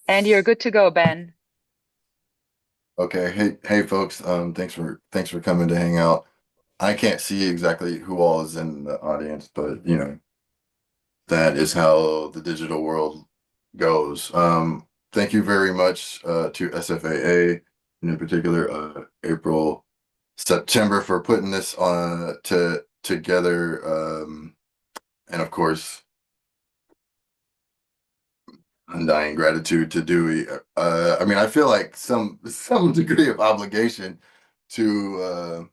And you're good to go, Ben. Okay, hey folks. Thanks for coming to hang out. I can't see exactly who all is in the audience, but that is how the digital world goes. Thank you very much to SFAA, and in particular April, September for putting this on together. And of course, undying gratitude to Dewey. I mean, I feel like some degree of obligation to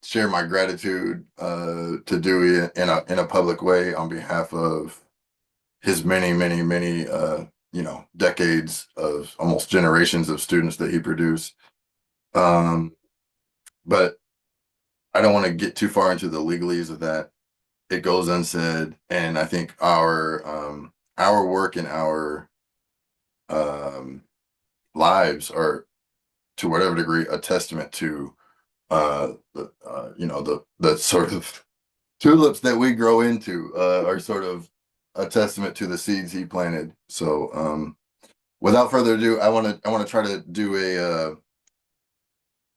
share my gratitude to Dewey in a public way on behalf of his many decades of almost generations of students that he produced. Um, but I don't want to get too far into the legalese of that. It goes unsaid, and I think our work and our um, lives are to whatever degree a testament to the sort of tulips that we grow into are sort of a testament to the seeds he planted. So, without further ado, I want to try to do a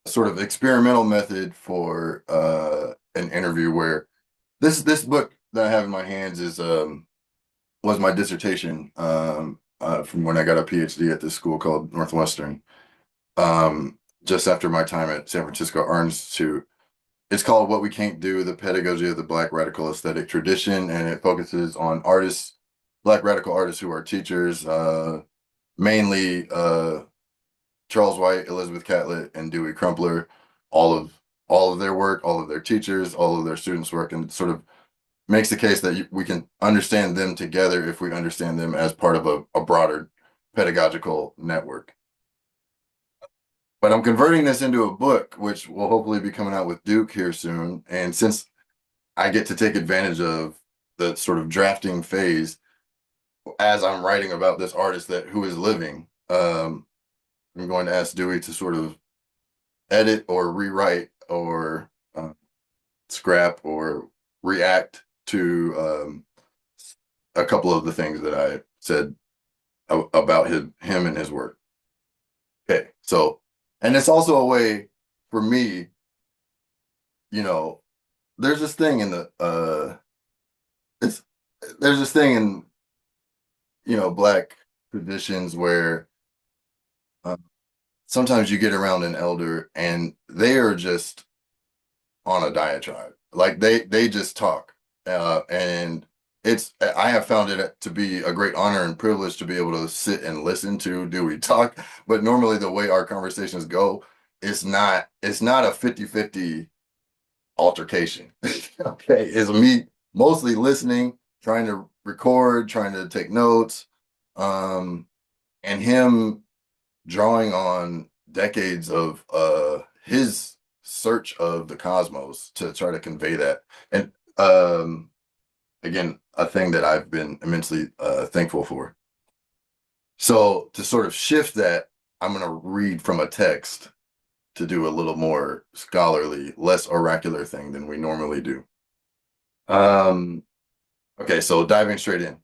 sort of experimental method for an interview where this book that I have in my hands is was my dissertation from when I got a PhD at this school called Northwestern. Just after my time at San Francisco Art Institute. It's called What We Can't Do, The Pedagogy of the Black Radical Aesthetic Tradition, and it focuses on artists, Black radical artists who are teachers, mainly Charles White, Elizabeth Catlett, and Dewey Crumpler, all of all of their work, all of their teachers, all of their students' work, and sort of makes the case that we can understand them together if we understand them as part of a broader pedagogical network. But I'm converting this into a book, which will hopefully be coming out with Duke here soon. And since I get to take advantage of the sort of drafting phase as I'm writing about this artist that who is living. I'm going to ask Dewey to sort of edit or rewrite or scrap or react to a couple of the things that I said about him and his work. Okay, so and it's also a way for me, you know, there's this thing in the it's there's this thing in black traditions where uh, sometimes you get around an elder and they are just on a diatribe. Like they just talk. And it's I have found it to be a great honor and privilege to be able to sit and listen to Dewey talk. But normally the way our conversations go, it's not a 50-50 altercation. Okay. It's me mostly listening, trying to record, trying to take notes, and him drawing on decades of his search of the cosmos to try to convey that. And again, a thing that I've been immensely thankful for. So to sort of shift that, I'm going to read from a text to do a little more scholarly, less oracular thing than we normally do. Um, okay, so diving straight in.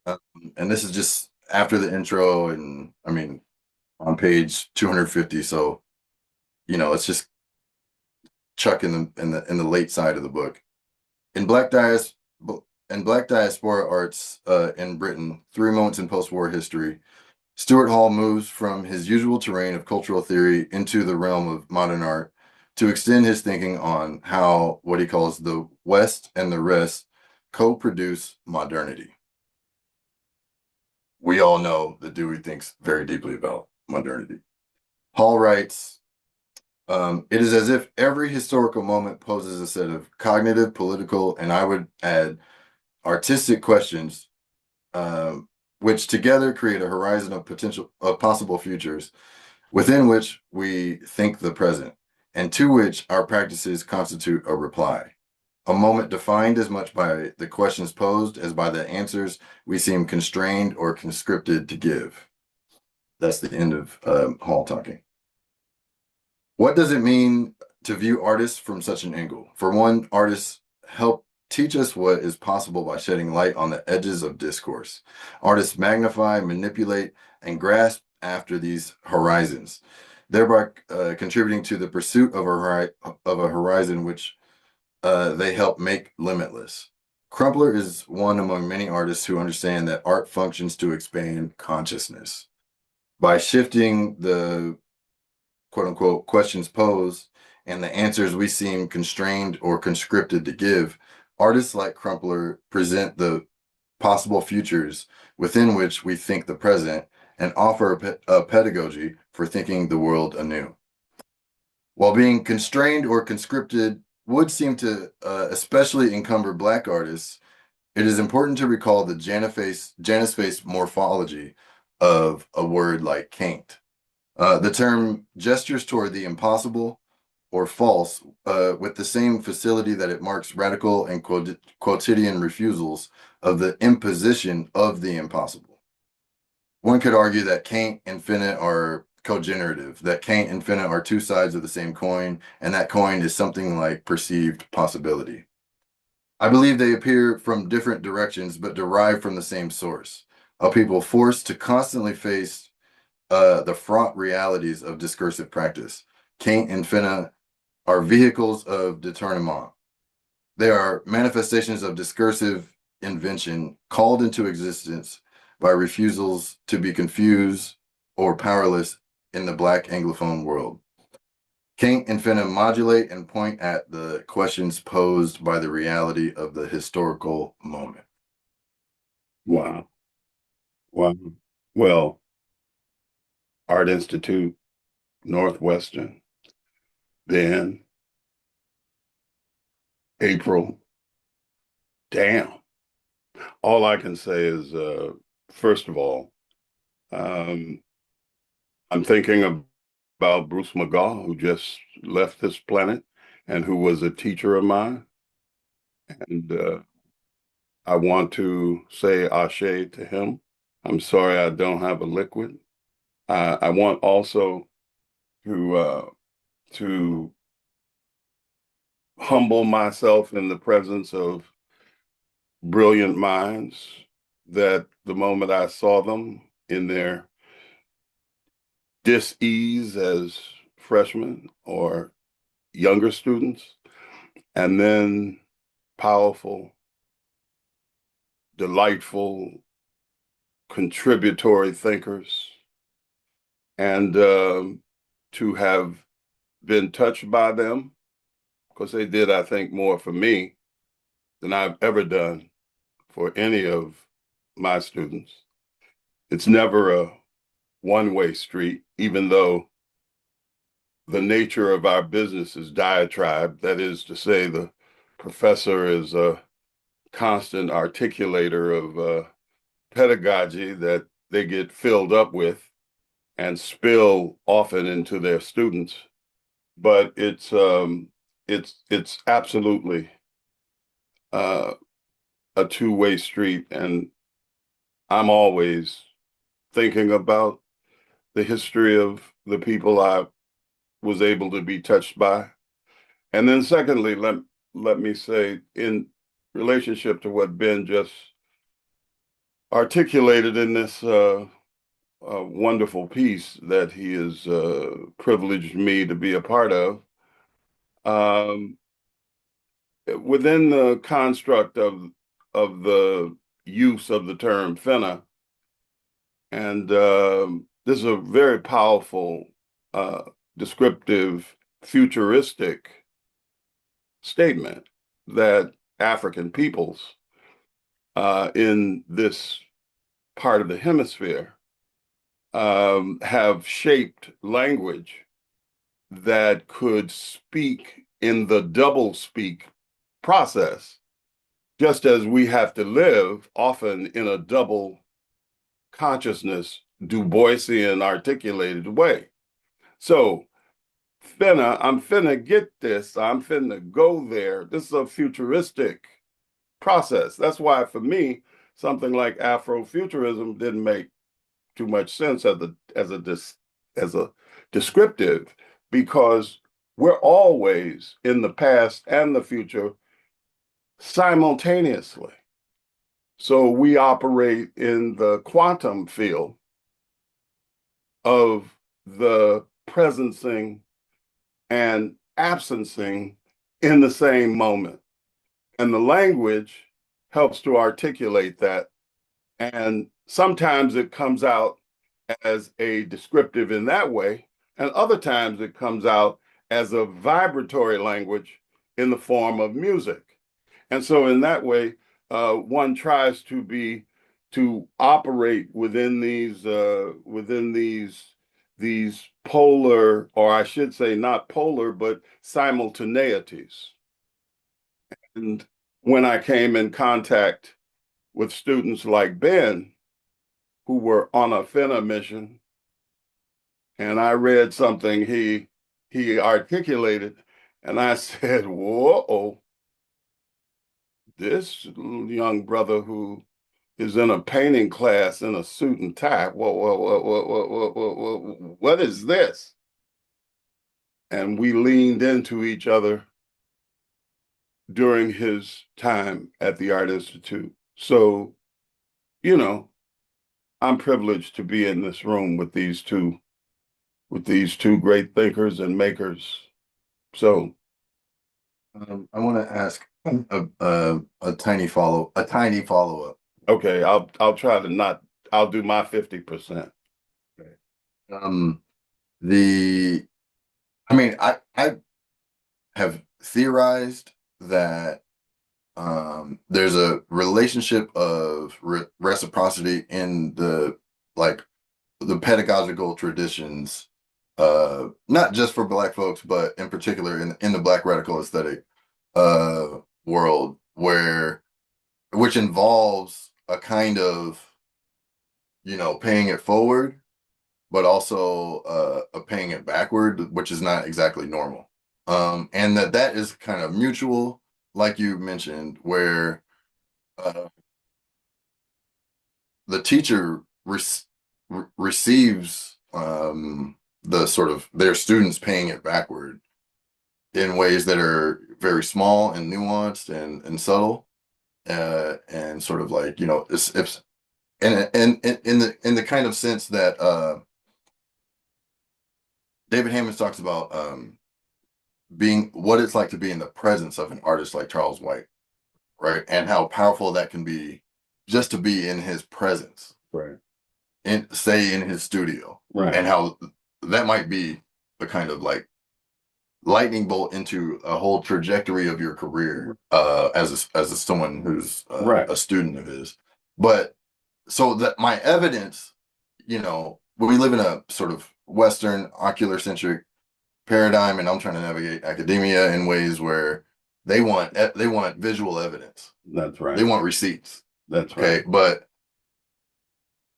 Um, and this is just after the intro, and I mean, on page 250. So, it's just Chuck in the late side of the book. In Black Dias in Black Diaspora Arts in Britain, 3 moments in post-war history, Stuart Hall moves from his usual terrain of cultural theory into the realm of modern art to extend his thinking on how what he calls the West and the rest co-produce modernity. We all know that Dewey thinks very deeply about modernity. Hall writes, it is as if every historical moment poses a set of cognitive, political, and I would add artistic questions, um, which together create a horizon of possible futures within which we think the present, and to which our practices constitute a reply. A moment defined as much by the questions posed as by the answers we seem constrained or conscripted to give. That's the end of Hall talking. What does it mean to view artists from such an angle? For one, artists help teach us what is possible by shedding light on the edges of discourse. Artists magnify, manipulate, and grasp after these horizons, thereby contributing to the pursuit of a horizon which they help make limitless. Crumpler is one among many artists who understand that art functions to expand consciousness. By shifting the quote unquote questions posed and the answers we seem constrained or conscripted to give, artists like Crumpler present the possible futures within which we think the present and offer a pedagogy for thinking the world anew. While being constrained or conscripted would seem to especially encumber Black artists, it is important to recall the Janus face morphology of a word like "can't." The term gestures toward the impossible or false with the same facility that it marks radical and quotidian refusals of the imposition of the impossible. One could argue that can't and finite are cogenerative, that can't and finite are two sides of the same coin, and that coin is something like perceived possibility. I believe they appear from different directions but derive from the same source, a people forced to constantly face the fraught realities of discursive practice. Can't and finna are vehicles of détournement. They are manifestations of discursive invention called into existence by refusals to be confused or powerless in the Black Anglophone world. Can't and finna modulate and point at the questions posed by the reality of the historical moment. Wow. Wow. Well, Art Institute, Northwestern, then April. Damn. All I can say is, first of all, um, I'm thinking about Bruce McGaw, who just left this planet and who was a teacher of mine. And I want to say ashe to him. I'm sorry I don't have a liquid. I want also to humble myself in the presence of brilliant minds that the moment I saw them in their dis-ease as freshmen or younger students, and then powerful, delightful, contributory thinkers, and to have been touched by them, because they did, I think, more for me than I've ever done for any of my students. It's never a one-way street, even though the nature of our business is diatribe. That is to say, the professor is a constant articulator of pedagogy that they get filled up with and spill often into their students. But it's absolutely a two-way street, and I'm always thinking about the history of the people I was able to be touched by. And then secondly, let me say, in relationship to what Ben just articulated in this wonderful piece that he has privileged me to be a part of, um, within the construct of the use of the term finna, and this is a very powerful, descriptive, futuristic statement that African peoples in this part of the hemisphere have shaped language that could speak in the double speak process, just as we have to live often in a double consciousness, Du Boisian articulated way. So I'm finna get this, I'm finna go there. This is a futuristic process. That's why for me, something like Afrofuturism didn't make too much sense as a descriptive, because we're always in the past and the future simultaneously. So we operate in the quantum field of the presencing and absencing in the same moment. And the language helps to articulate that. And sometimes it comes out as a descriptive in that way, and other times it comes out as a vibratory language in the form of music. And so in that way, one tries to operate within these polar, or I should say not polar, but simultaneities. And when I came in contact with students like Ben, who were on a finna mission, and I read something he articulated, and I said, "Whoa, this young brother who is in a painting class in a suit and tie. Whoa, what is this?" And we leaned into each other during his time at the Art Institute. So, you know, I'm privileged to be in this room with these two great thinkers and makers. So, I want to ask a tiny follow up. okay, I'll try to not. I'll do my 50%. Um, the I mean, I have theorized that there's a relationship of reciprocity in the like the pedagogical traditions, not just for Black folks, but in particular in the Black radical aesthetic world, which involves a kind of paying it forward, but also a paying it backward, which is not exactly normal. And that is kind of mutual, like you mentioned, where uh, the teacher receives the sort of their students paying it backward in ways that are very small and nuanced and subtle, and sort of like if and in the kind of sense that David Hammons talks about being what it's like to be in the presence of an artist like Charles White, right? And how powerful that can be just to be in his presence, Right. and say in his studio, Right. and how that might be a kind of like lightning bolt into a whole trajectory of your career as someone who's Right. a student of his. But so that my evidence, we live in a sort of Western ocular centric paradigm, and I'm trying to navigate academia in ways where they want visual evidence. That's right. They want receipts. That's Okay, right. but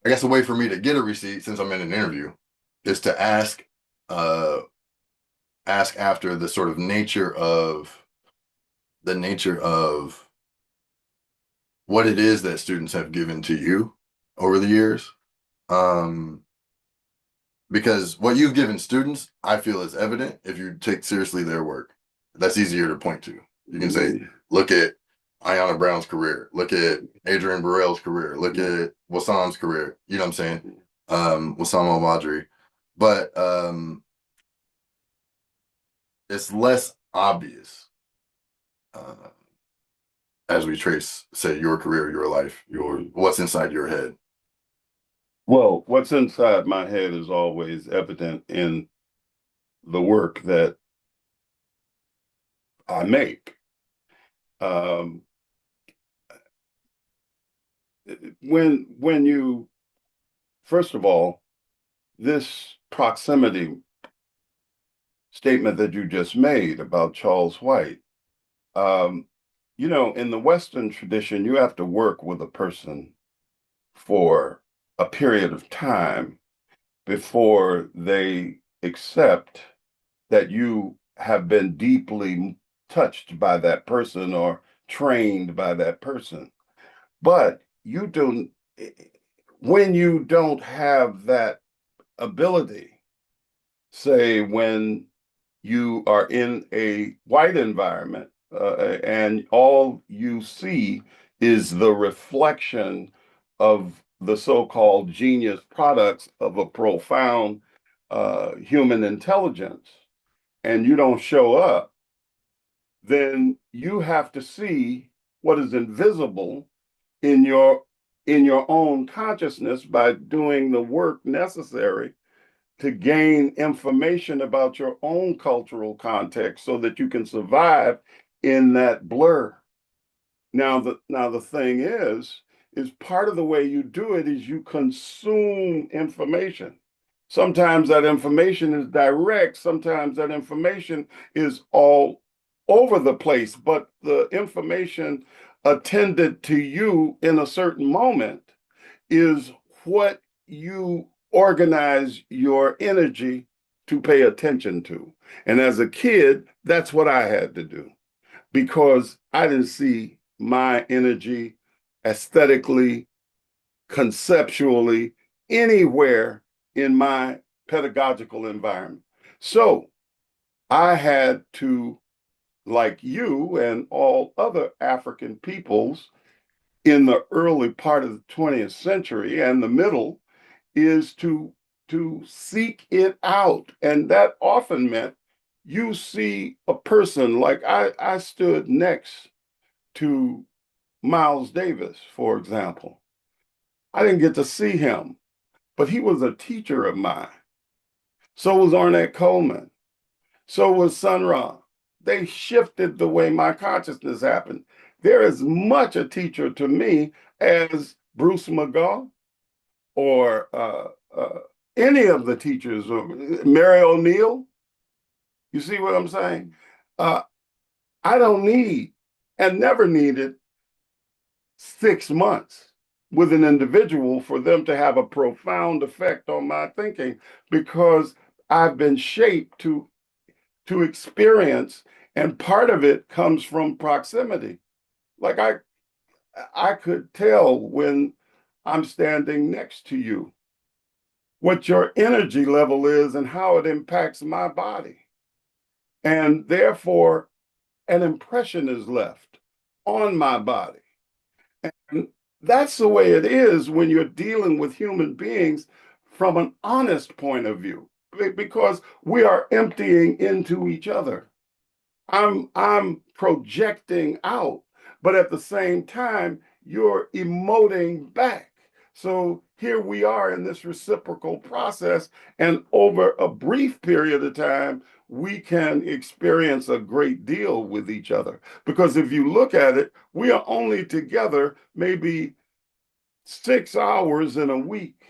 I guess a way for me to get a receipt, since I'm in an interview, is to uh ask after the sort of nature of what it is that students have given to you over the years. Um, because what you've given students, I feel is evident if you take seriously their work. That's easier to point to. You can say, look at Ayanna Brown's career, look at Adrian Burrell's career, look at Wesaam's career. You know what I'm saying? Wesaam al-Badri. But it's less obvious uh, as we trace, say, your career, your life, your what's inside your head. Well, what's inside my head is always evident in the work that I make. Um, when you, first of all, this proximity statement that you just made about Charles White, um, in the Western tradition, you have to work with a person for a period of time before they accept that you have been deeply touched by that person or trained by that person. But you don't, when you don't have that ability, say when you are in a white environment and all you see is the reflection of the so-called genius products of a profound human intelligence, and you don't show up, then you have to see what is invisible in your own consciousness by doing the work necessary to gain information about your own cultural context so that you can survive in that blur. Now the thing is part of the way you do it is you consume information. Sometimes that information is direct, sometimes that information is all over the place, but the information attended to you in a certain moment is what you organize your energy to pay attention to. And as a kid, that's what I had to do because I didn't see my energy aesthetically, conceptually, anywhere in my pedagogical environment. So I had to, like you and all other African peoples in the early part of the 20th century and the middle, is to seek it out. And that often meant you see a person like I stood next to Miles Davis, for example. I didn't get to see him, but he was a teacher of mine. So was Ornette Coleman. So was Sun Ra. They shifted the way my consciousness happened. They're as much a teacher to me as Bruce McGaw or any of the teachers, or Mary O'Neill. You see what I'm saying? Uh, I don't need and never needed 6 months with an individual for them to have a profound effect on my thinking because I've been shaped to experience, and part of it comes from proximity. Like I could tell when I'm standing next to you what your energy level is and how it impacts my body. And therefore, an impression is left on my body. And that's the way it is when you're dealing with human beings from an honest point of view, because we are emptying into each other. I'm projecting out, but at the same time, you're emoting back. So here we are in this reciprocal process, and over a brief period of time, we can experience a great deal with each other. Because if you look at it, we are only together maybe 6 hours in a week.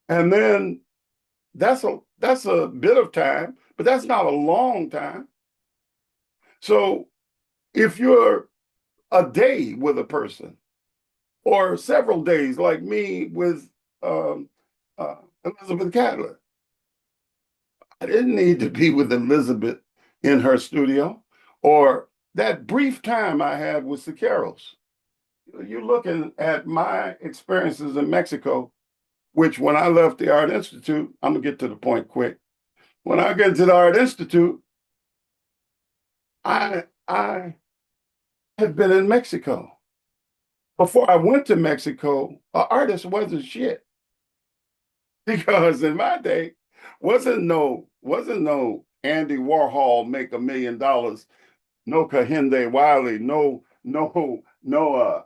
And then that's a bit of time, but that's not a long time. So if you're a day with a person or several days, like me with um, Elizabeth Cadler, I didn't need to be with Elizabeth in her studio, or that brief time I had with Siqueiros. You're looking at my experiences in Mexico, which when I left the Art Institute, I'm gonna get to the point quick. When I get to the Art Institute, I had been in Mexico. Before I went to Mexico, an artist wasn't shit because in my day wasn't no Andy Warhol make $1 million, no Kehinde Wiley, no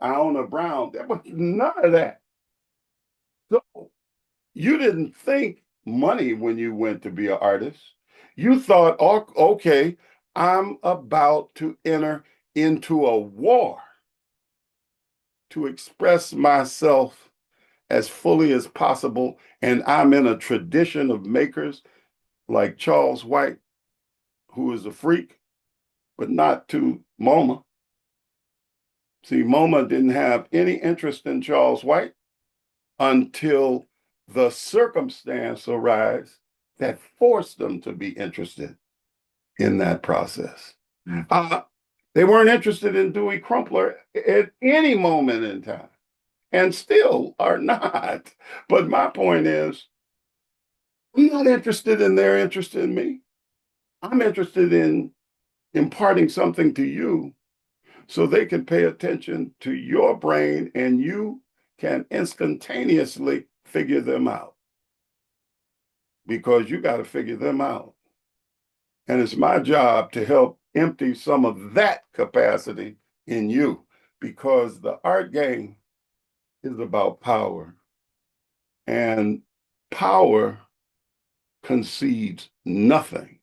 Iona Brown. There was none of that. So you didn't think money when you went to be an artist. You thought, oh, okay, I'm about to enter into a war to express myself as fully as possible. And I'm in a tradition of makers like Charles White, who is a freak, but not to MoMA. See, MoMA didn't have any interest in Charles White until the circumstance arose that forced them to be interested in that process. Mm. They weren't interested in Dewey Crumpler at any moment in time and still are not. But my point is, I'm not interested in their interest in me. I'm interested in imparting something to you so they can pay attention to your brain and you can instantaneously figure them out because you got to figure them out. And it's my job to help empty some of that capacity in you because the art game is about power. And power concedes nothing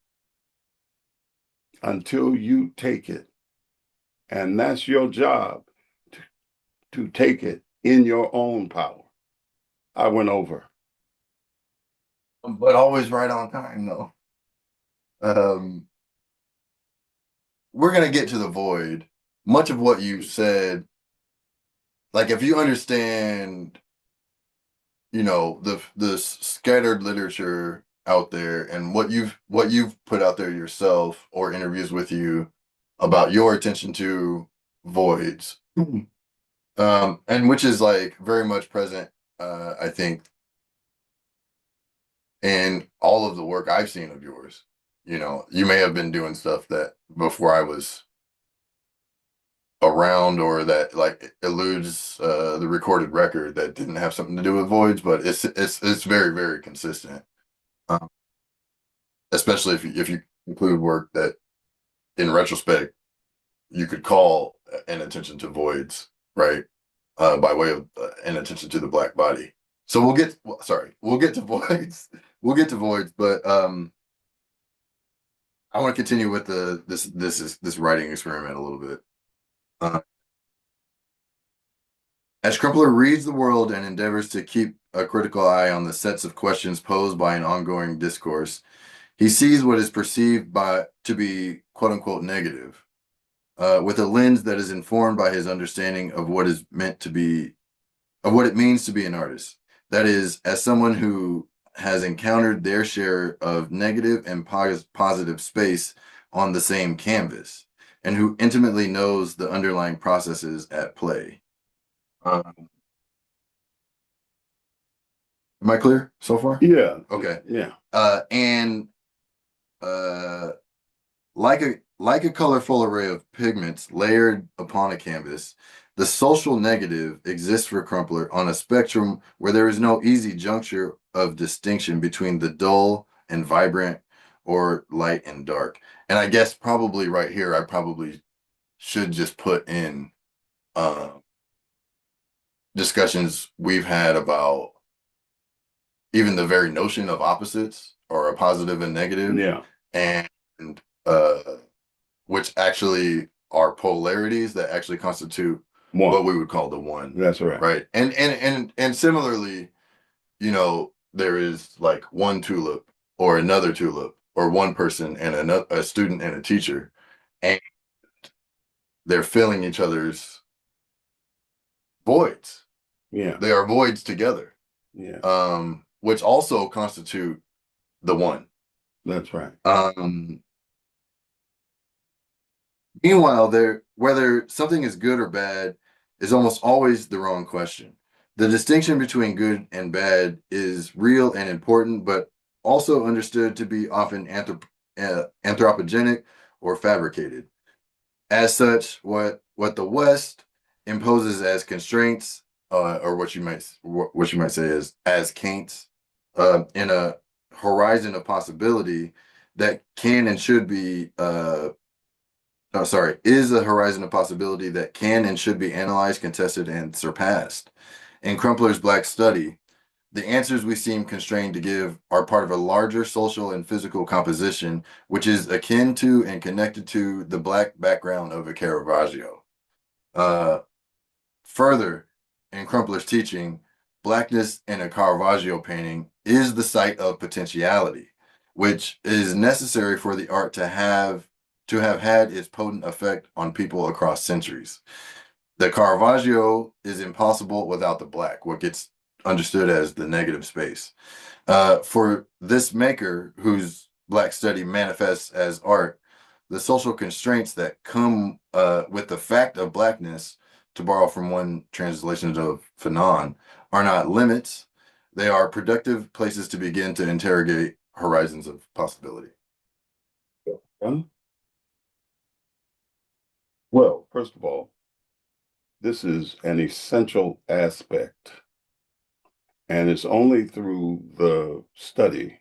until you take it. And that's your job to take it in your own power. I went over. But always right on time though. Um, we're gonna get to the void. Much of what you said, like if you understand, the scattered literature out there and what you've put out there yourself or interviews with you about your attention to voids, and which is like very much present, I think, in all of the work I've seen of yours. You may have been doing stuff that before I was around or that like eludes the recorded record that didn't have something to do with voids, but it's very, very consistent. Um, Especially if you include work that in retrospect you could call an attention to voids, right? By way of an attention to the black body. So we'll get to voids. We'll get to voids, but I want to continue with this writing experiment a little bit. Uh, as Crumpler reads the world and endeavors to keep a critical eye on the sets of questions posed by an ongoing discourse, he sees what is perceived to be quote unquote negative, with a lens that is informed by his understanding of what it means to be an artist. That is, as someone who has encountered their share of negative and positive space on the same canvas, and who intimately knows the underlying processes at play. Am I clear so far? Yeah. Okay. Yeah. And uh, like a colorful array of pigments layered upon a canvas, the social negative exists for Crumpler on a spectrum where there is no easy juncture of distinction between the dull and vibrant or light and dark. And I guess probably right here, I probably should just put in uh, discussions we've had about even the very notion of opposites or a positive and negative, Yeah. and uh, which actually are polarities that actually constitute what One. we would call the one, That's right. right? And similarly, there is like one tulip or another tulip or one person and a student and a teacher, and they're filling each other's voids. Yeah. They are voids together, Yeah. which also constitute the one. That's right. Meanwhile, whether something is good or bad is almost always the wrong question. The distinction between good and bad is real and important, but also understood to be often anthropogenic or fabricated. As such, what the West imposes as constraints, or what you might say is as kinks, in a horizon of possibility that can and should be is a horizon of possibility that can and should be analyzed, contested, and surpassed. In Crumpler's Black Study, the answers we seem constrained to give are part of a larger social and physical composition, which is akin to and connected to the Black background of a Caravaggio. Uh, Further, in Crumpler's teaching, Blackness in a Caravaggio painting is the site of potentiality, which is necessary for the art to have had its potent effect on people across centuries. The Caravaggio is impossible without the black, what gets understood as the negative space. For this maker, whose Black study manifests as art, the social constraints that come with the fact of blackness, to borrow from one translation of Fanon, are not limits. They are productive places to begin to interrogate horizons of possibility. Huh? Well, first of all, this is an essential aspect, and it's only through the study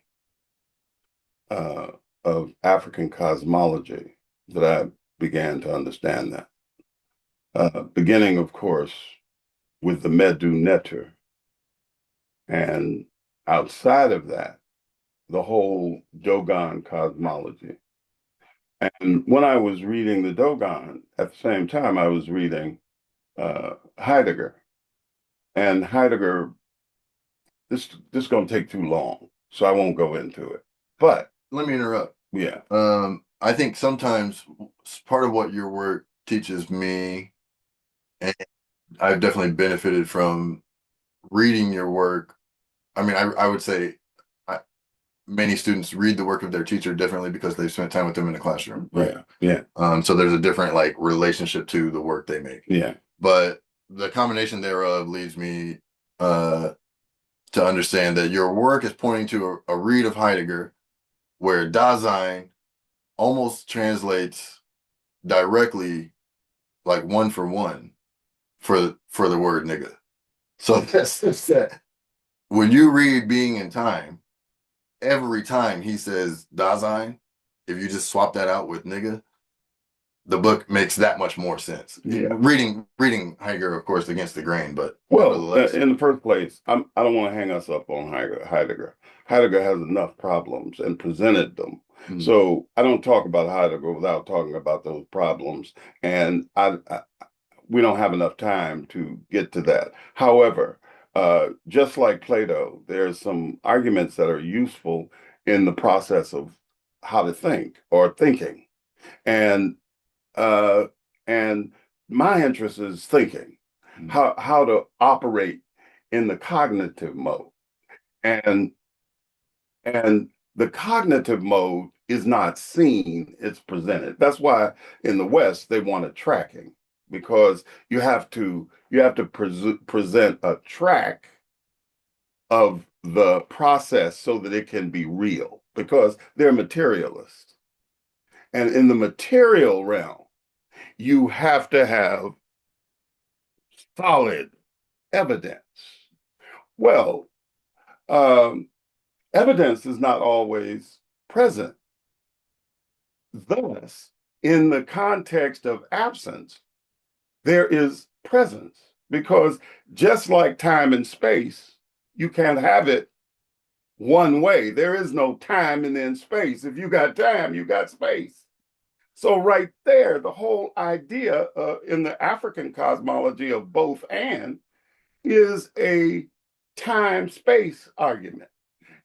uh, of African cosmology that I began to understand that. Beginning, of course, with the Medu Neter, and outside of that, the whole Dogon cosmology. And when I was reading the Dogon, at the same time, I was reading Heidegger. And Heidegger, this is going to take too long, so I won't go into it. But Let me interrupt. yeah, I think sometimes part of what your work teaches me, and I've definitely benefited from reading your work. I mean, I would say I, many students read the work of their teacher differently because they've spent time with them in the classroom, right? So there's a different like relationship to the work they make. Yeah. But the combination thereof leads me to understand that your work is pointing to a read of Heidegger where Dasein almost translates directly like one for one for the word nigga. So that's just that. When you read Being in Time, every time he says Dasein, if you just swap that out with nigga, the book makes that much more sense. Yeah. Reading Heidegger, of course, against the grain, but Well, in the first place, I don't want to hang us up on Heidegger. Heidegger has enough problems and presented them. So I don't talk about Heidegger without talking about those problems. And we don't have enough time to get to that. However, just like Plato, there's some arguments that are useful in the process of how to think or thinking. And uh, and my interest is thinking, how to operate in the cognitive mode. And and the cognitive mode is not seen, it's presented. That's why in the West they wanted tracking, because you have to present a track of the process so that it can be real, because they're materialists. And in the material realm, you have to have solid evidence. Well, um, evidence is not always present. Thus, in the context of absence, there is presence, because just like time and space, you can't have it one way. There is no time and then space. If you got time, you got space. So right there, the whole idea in the African cosmology of both and is a time-space argument.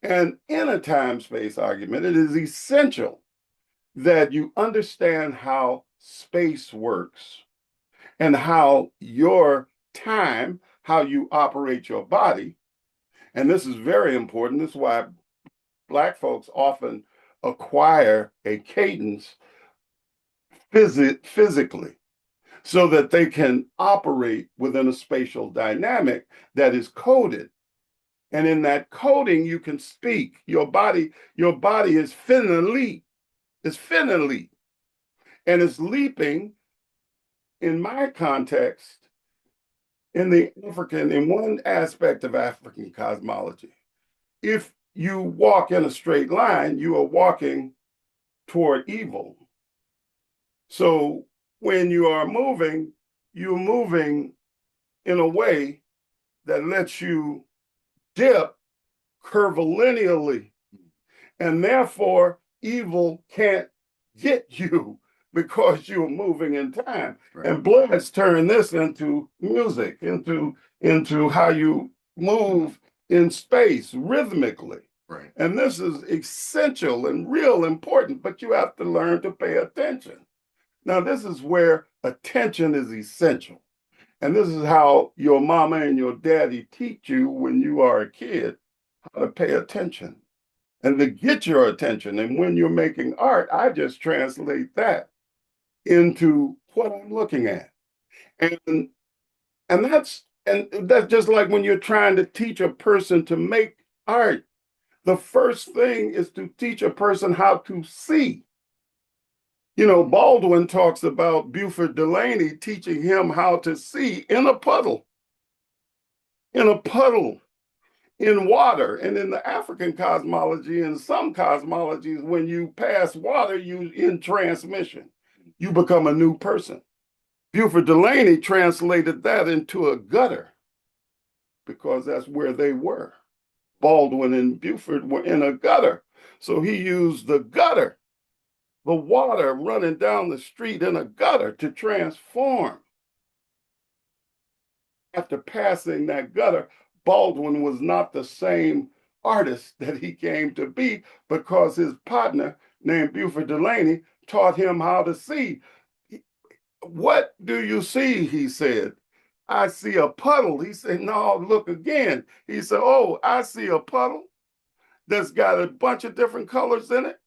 And in a time-space argument, it is essential that you understand how space works and how your time, how you operate your body. And this is very important. This is why Black folks often acquire a cadence physically, so that they can operate within a spatial dynamic that is coded. And in that coding, you can speak. Your body is finna leap. It's finna leap. And it's leaping, in my context, in one aspect of African cosmology. If you walk in a straight line, you are walking toward evil. So when you are moving, you're moving in a way that lets you dip curvilinearly, and therefore evil can't get you because you're moving in time. Right. And Bloods turn this into music, into how you move in space rhythmically. Right. And this is essential and real important, but you have to learn to pay attention. Now, this is where attention is essential. And this is how your mama and your daddy teach you when you are a kid how to pay attention and to get your attention. And when you're making art, I just translate that into what I'm looking at. And that's just like when you're trying to teach a person to make art. The first thing is to teach a person how to see. You know, Baldwin talks about Buford Delaney teaching him how to see in a puddle, in water. And in the African cosmology, in some cosmologies, when you pass water, you in transmission, you become a new person. Buford Delaney translated that into a gutter because that's where they were. Baldwin and Buford were in a gutter. So he used the gutter, the water running down the street in a gutter, to transform. After passing that gutter, Baldwin was not the same artist that he came to be because his partner, named Buford Delaney, taught him how to see. What do you see? He said. I see a puddle. He said, no, look again. He said, oh, I see a puddle that's got a bunch of different colors in it.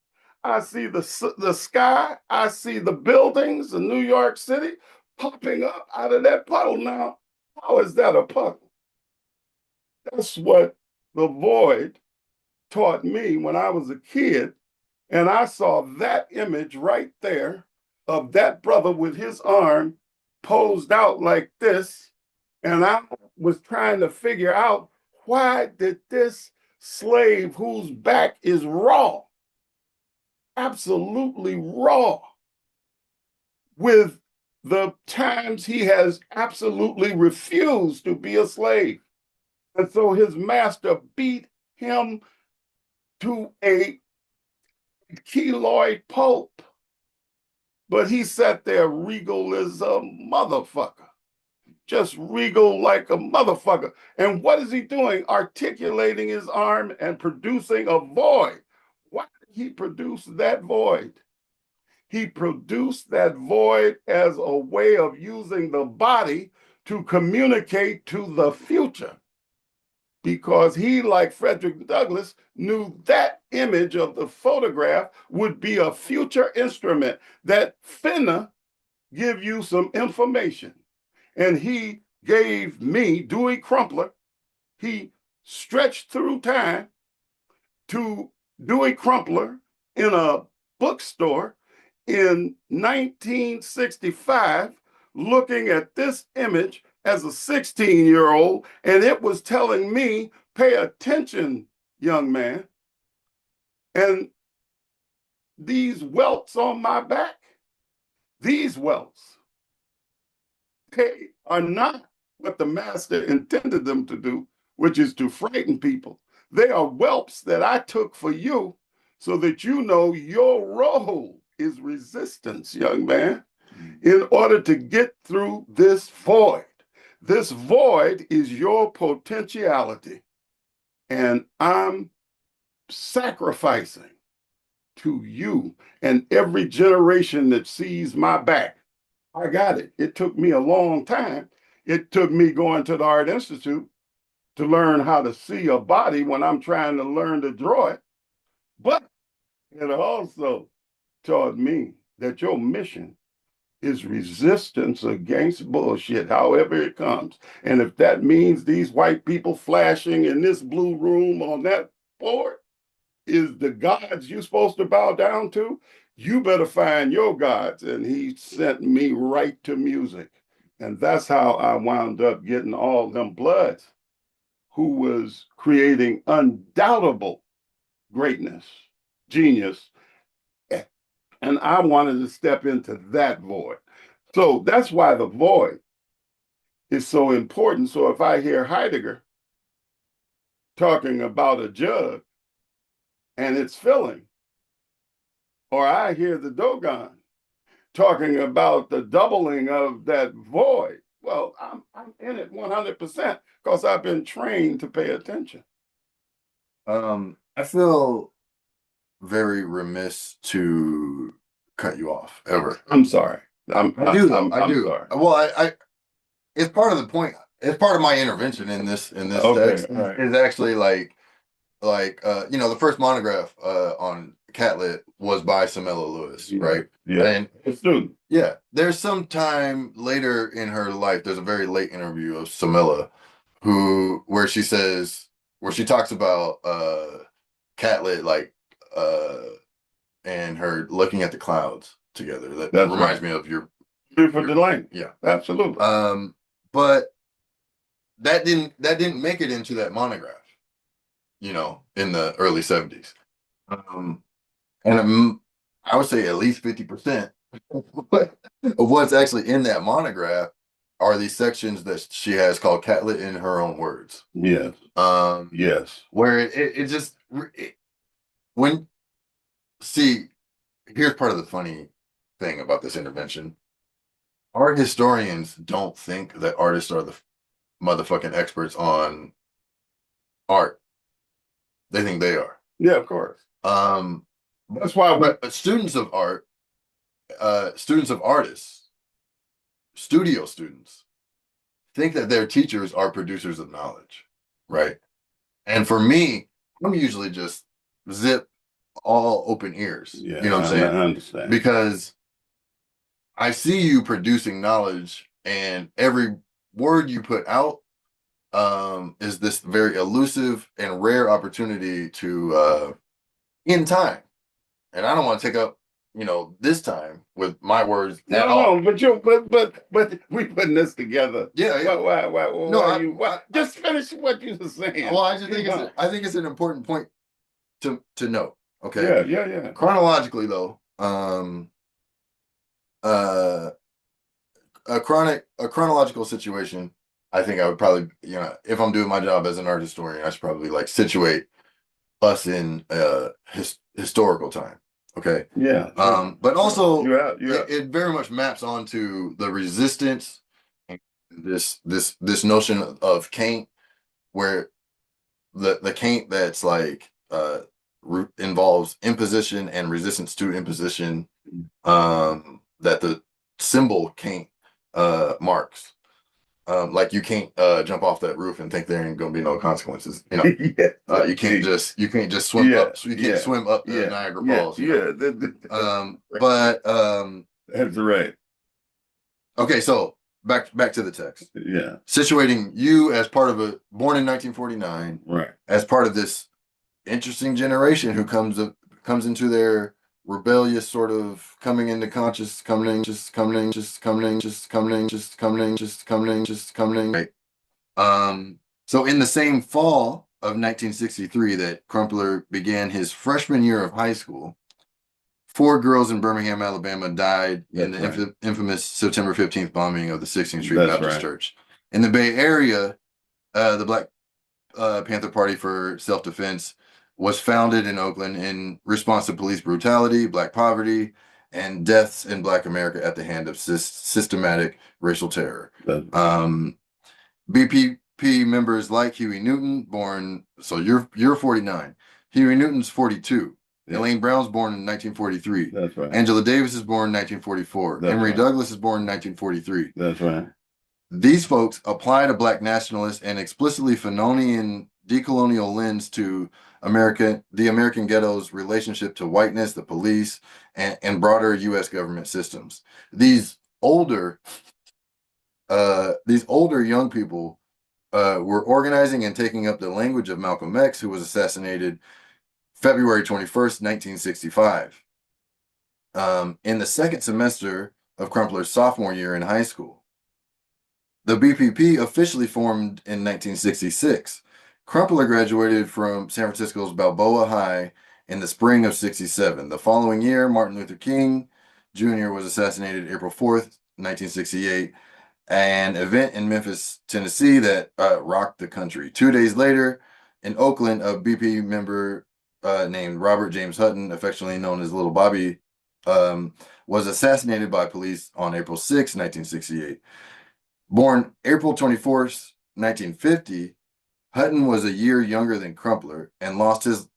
I see the sky. I see the buildings in New York City popping up out of that puddle. Now, how is that a puddle? That's what the void taught me when I was a kid. And I saw that image right there of that brother with his arm posed out like this. And I was trying to figure out, why did this slave whose back is raw, absolutely raw, with the times he has absolutely refused to be a slave. And so his master beat him to a keloid pulp. But he sat there regal as a motherfucker, just regal like a motherfucker. And what is he doing? Articulating his arm and producing a void. Why did he produce that void? He produced that void as a way of using the body to communicate to the future, because he, like Frederick Douglass, knew that image of the photograph would be a future instrument that finna give you some information. And he gave me, Dewey Crumpler, he stretched through time to Dewey Crumpler in a bookstore in 1965, looking at this image as a 16-year-old, and it was telling me, pay attention, young man. And these welts on my back, these welts, they are not what the master intended them to do, which is to frighten people. They are whelps that I took for you so that you know your role is resistance, young man, in order to get through this void. This void is your potentiality. And I'm sacrificing to you and every generation that sees my back. I got it. It took me a long time. It took me going to the Art Institute to learn how to see a body when I'm trying to learn to draw it. But it also taught me that your mission is resistance against bullshit, however it comes. And if that means these white people flashing in this blue room on that board is the gods you're supposed to bow down to, you better find your gods. And he sent me right to music. And that's how I wound up getting all them Bloods, who was creating undoubtable greatness, genius. And I wanted to step into that void. So that's why the void is so important. So if I hear Heidegger talking about a jug and it's filling, or I hear the Dogon talking about the doubling of that void, well, I'm in it 100% because I've been trained to pay attention. I feel very remiss to cut you off ever. I'm sorry. I do though. I do. Sorry. Well, I it's part of the point. It's part of my intervention in this Okay, text right. is actually the first monograph on catlit was by Samela Lewis, right? Yeah. And A student. yeah, there's some time later in her life, there's a very late interview of Samela where she talks about catlit and her looking at the clouds together. That That's reminds right. me of your For the language. yeah. Absolutely. But that didn't make it into that monograph, you know, in the early 70s. And I would say at least 50% of what's actually in that monograph are these sections that she has called Catlet in her own words. Yes. Yes. Where it just when see, here's part of the funny thing about this intervention. Art historians don't think that artists are the motherfucking experts on art. They think they are. Yeah, of course. Um, That's why we but students of art, students of artists, studio students think that their teachers are producers of knowledge, right? And for me, I'm usually just zip all open ears. yeah, You know what I'm I saying? understand. Because I see you producing knowledge, and every word you put out is this very elusive and rare opportunity to in time. And I don't want to take up, you know, this time with my words at all. No, but you but we putting this together. Yeah, yeah. No, Why you why just finish what you were saying. well, I just think I think it's an important point to note. Okay. Yeah. Chronologically though, uh a chronological situation, I think I would probably, you know, if I'm doing my job as an art historian, I should probably like situate us in historical time. Okay. Yeah. But also Yeah. it very much maps onto the resistance and this notion of Kant, where the Kant that's like involves imposition and resistance to imposition, that the symbol Kant marks. Like you can't jump off that roof and think there ain't gonna be no consequences. You know, Yeah. you can't just swim up. You can't swim up the Niagara Falls. Yeah. That's right. Okay, so back to the text. Yeah. Situating you as part of a born in 1949, Right. as part of this interesting generation who comes into their rebellious sort of coming into conscious, coming. Right. So in the same fall of 1963 that Crumpler began his freshman year of high school, 4 girls in Birmingham, Alabama died in the infamous September 15th bombing of the 16th Street Baptist Church. In the Bay Area, the Black Panther Party for Self-Defense was founded in Oakland in response to police brutality, Black poverty, and deaths in Black America at the hand of systematic racial terror. BPP members like Huey Newton, born, so you're 49. Huey Newton's 42. Yeah. Elaine Brown's born in 1943. That's right. Angela Davis is born in 1944. That's Emory right. Douglas is born in 1943. That's right. These folks apply to Black nationalists and explicitly Fanonian decolonial lens to the American ghetto's relationship to whiteness, the police, and broader U.S. government systems. These older young people were organizing and taking up the language of Malcolm X, who was assassinated February 21st, 1965, in the second semester of Crumpler's sophomore year in high school. The BPP officially formed in 1966. Crumpler graduated from San Francisco's Balboa High in the spring of '67. The following year, Martin Luther King Jr. was assassinated April 4th, 1968, an event in Memphis, Tennessee that rocked the country. 2 days later, in Oakland, a BP member named Robert James Hutton, affectionately known as Little Bobby, was assassinated by police on April 6, 1968. Born April 24th, 1950, Hutton was a year younger than Crumpler and lost his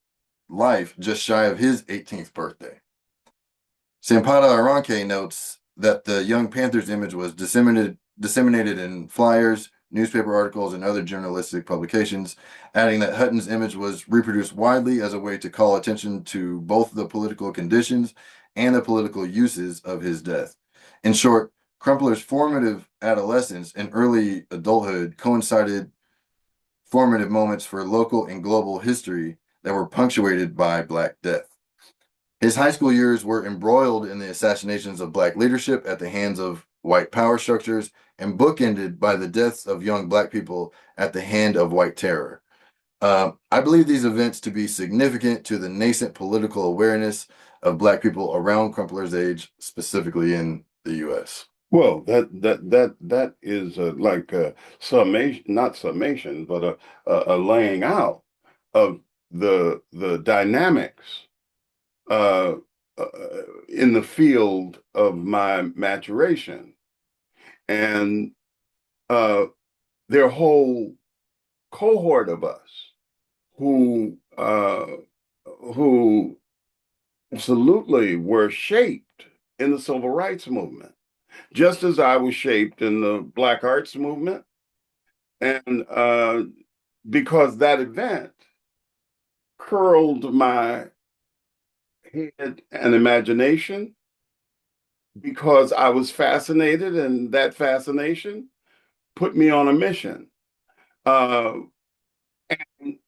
life just shy of his 18th birthday. Sampada Aranque notes that the Young Panthers image was disseminated in flyers, newspaper articles, and other journalistic publications, adding that Hutton's image was reproduced widely as a way to call attention to both the political conditions and the political uses of his death. In short, Crumpler's formative adolescence and early adulthood coincided formative moments for local and global history that were punctuated by Black death. His high school years were embroiled in the assassinations of black leadership at the hands of white power structures and bookended by the deaths of young black people at the hand of white terror. I believe these events to be significant to the nascent political awareness of black people around Crumpler's age, specifically in the U.S. Well, that is like a summation, not summation, but a laying out of the dynamics uh, uh, in the field of my maturation, and uh, their whole cohort of us who absolutely were shaped in the civil rights movement, just as I was shaped in the Black Arts movement, and because that event curled my head and imagination, because I was fascinated, and that fascination put me on a mission. Uh, and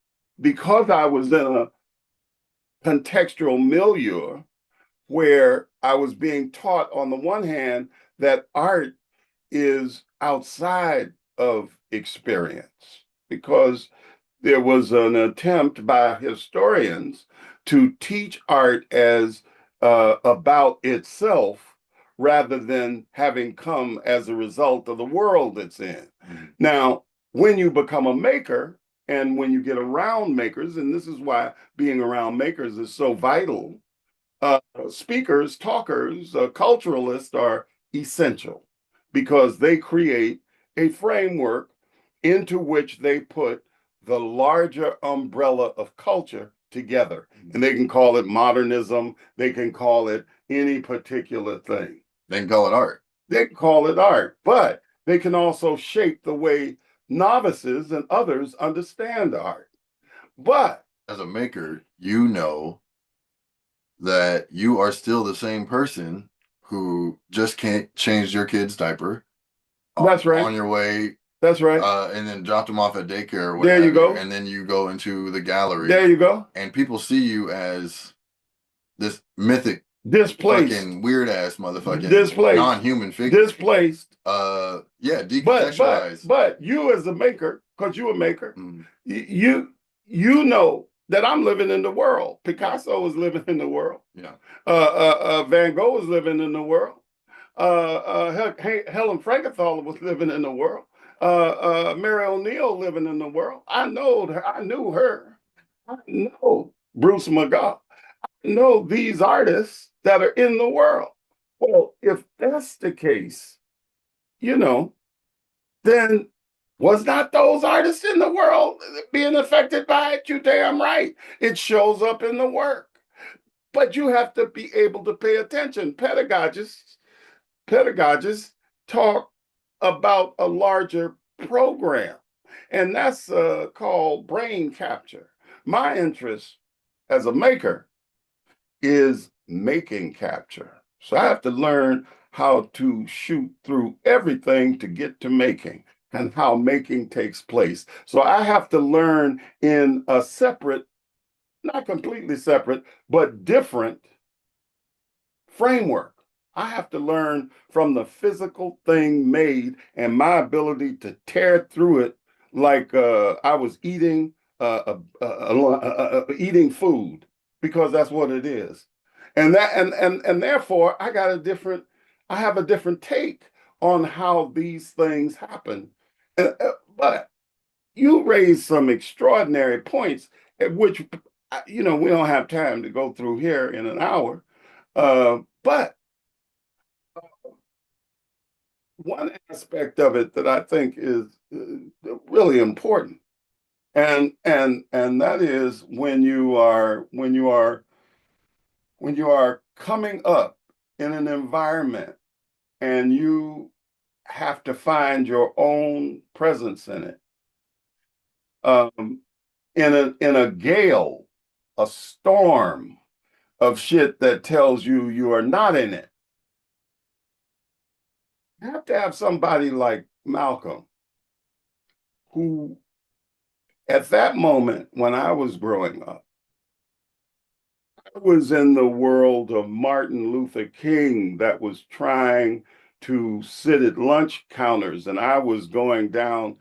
because I was in a contextual milieu where I was being taught, on the one hand, that art is outside of experience, because there was an attempt by historians to teach art as about itself rather than having come as a result of the world it's in. Mm-hmm. Now, when you become a maker and when you get around makers, and this is why being around makers is so vital, speakers, talkers, culturalists are essential because they create a framework into which they put the larger umbrella of culture together. And they can call it modernism, they can call it any particular thing. They can call it art. They can call it art, but they can also shape the way novices and others understand art. But as a maker, you know that you are still the same person who just can't change your kid's diaper. That's right. On your way. That's right. And then dropped them off at daycare. There you go. And then you go into the gallery. There you go. And people see you as this mythic, displaced, fucking weird ass motherfucking displaced, non-human figure. Displaced. Yeah, decontextualized. But you as a maker, because you a maker, you know that I'm living in the world. Picasso is living in the world. Yeah. Van Gogh is living in the world. Helen Frankenthaler was living in the world. Mary O'Neill living in the world. I know her. I knew her. I know Bruce McGaugh. I know these artists that are in the world. Well, if that's the case, then was not those artists in the world being affected by it? You damn right. It shows up in the work. But you have to be able to pay attention. Pedagogists talk about a larger program, and that's called brain capture. My interest as a maker is making capture. So I have to learn how to shoot through everything to get to making and how making takes place. So I have to learn in a separate, not completely separate, but different framework. I have to learn from the physical thing made and my ability to tear through it like I was eating eating food, because that's what it is. And therefore I have a different take on how these things happen. But you raised some extraordinary points at which we don't have time to go through here in an hour. But one aspect of it that I think is really important, and that is when you are coming up in an environment and you have to find your own presence in it. In a gale, a storm of shit that tells you you are not in it. You have to have somebody like Malcolm, who at that moment when I was growing up, I was in the world of Martin Luther King that was trying to sit at lunch counters, and I was going down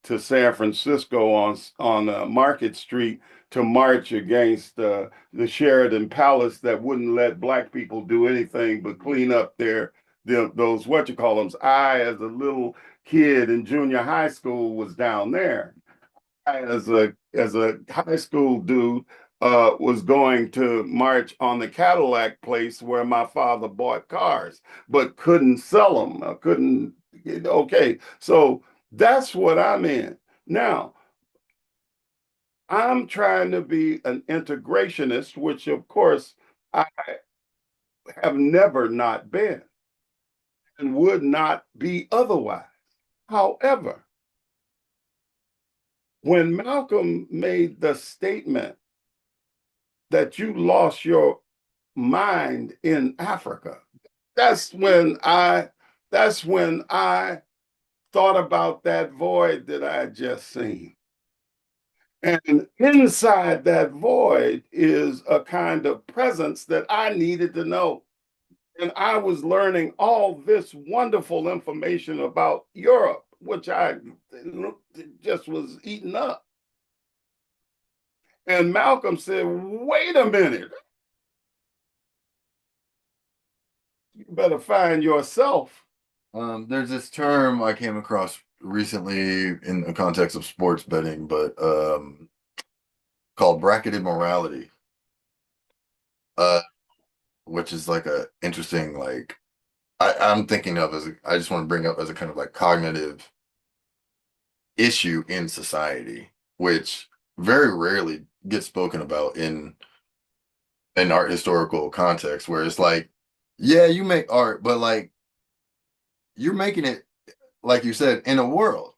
to San Francisco on Market Street to march against the Sheridan Palace that wouldn't let black people do anything but clean up those what you call them. I, as a little kid in junior high school, was down there. As a high school dude, was going to march on the Cadillac place where my father bought cars, but couldn't sell them. Couldn't. Okay, so that's what I'm in now. I'm trying to be an integrationist, which of course I have never not been and would not be otherwise. However, when Malcolm made the statement that you lost your mind in Africa, that's when I that's when I thought about that void that I had just seen. And inside that void is a kind of presence that I needed to know. And I was learning all this wonderful information about Europe, which I just was eating up. And Malcolm said, wait a minute, you better find yourself. There's this term I came across recently in the context of sports betting, but called bracketed morality, uh, which is like a interesting like I'm thinking of as I just want to bring up as a kind of like cognitive issue in society, which very rarely gets spoken about in art historical context, where it's like, yeah, you make art, but like you're making it, like you said, in a world.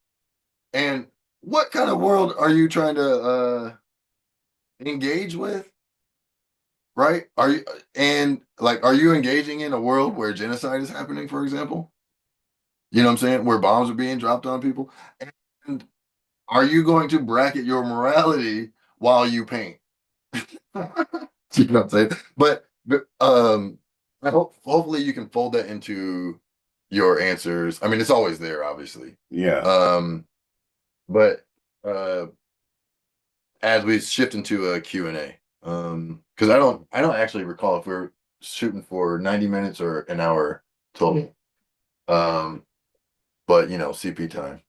And what kind of world are you trying to engage with? Right? Are you and like are you engaging in a world where genocide is happening, for example? You know what I'm saying? Where bombs are being dropped on people? And are you going to bracket your morality while you paint? You know what I'm saying? But I hope hopefully you can fold that into your answers. I mean, it's always there, obviously. Yeah. Um, but uh as we shift into a Q&A, because I don't actually recall if we're shooting for 90 minutes or an hour total. Um, but you know, CP time.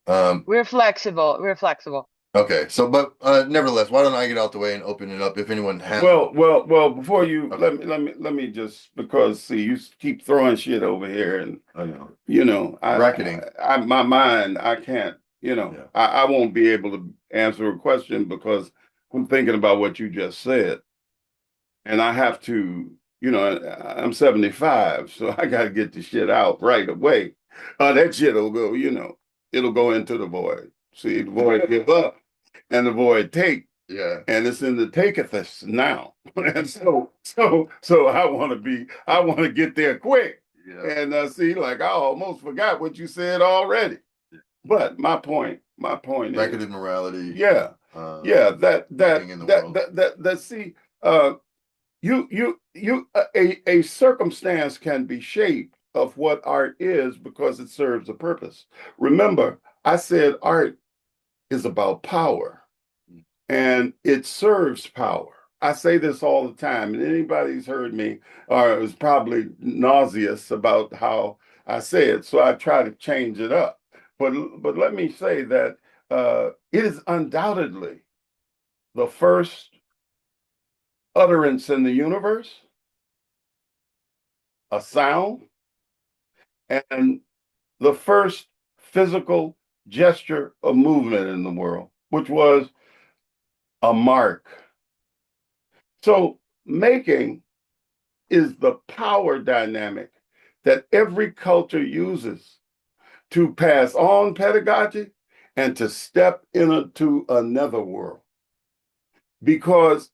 Um, We're flexible. We're flexible. okay, so but nevertheless, why don't I get out the way and open it up if anyone has Well. Before you okay. let me just because see you keep throwing shit over here, and I know. I, Bracketing. my mind I can't Yeah. I won't be able to answer a question because I'm thinking about what you just said, and I have to I'm 75, so I got to get the shit out right away. That shit will go it'll go into the void. See, the void give up, and the void take. Yeah. And it's in the taketh us now. And so I want to get there quick. Yeah. And see, like I almost forgot what you said already. But my point is, Bracketed morality. yeah, yeah, Acting in the world. that see, uh, a circumstance can be shaped of what art is because it serves a purpose. Remember, I said art is about power and it serves power. I say this all the time, and anybody who's heard me or is probably nauseous about how I say it, so I try to change it up. But let me say that it is undoubtedly the first utterance in the universe, a sound, and the first physical gesture of movement in the world, which was a mark. So making is the power dynamic that every culture uses to pass on pedagogy and to step into another world. Because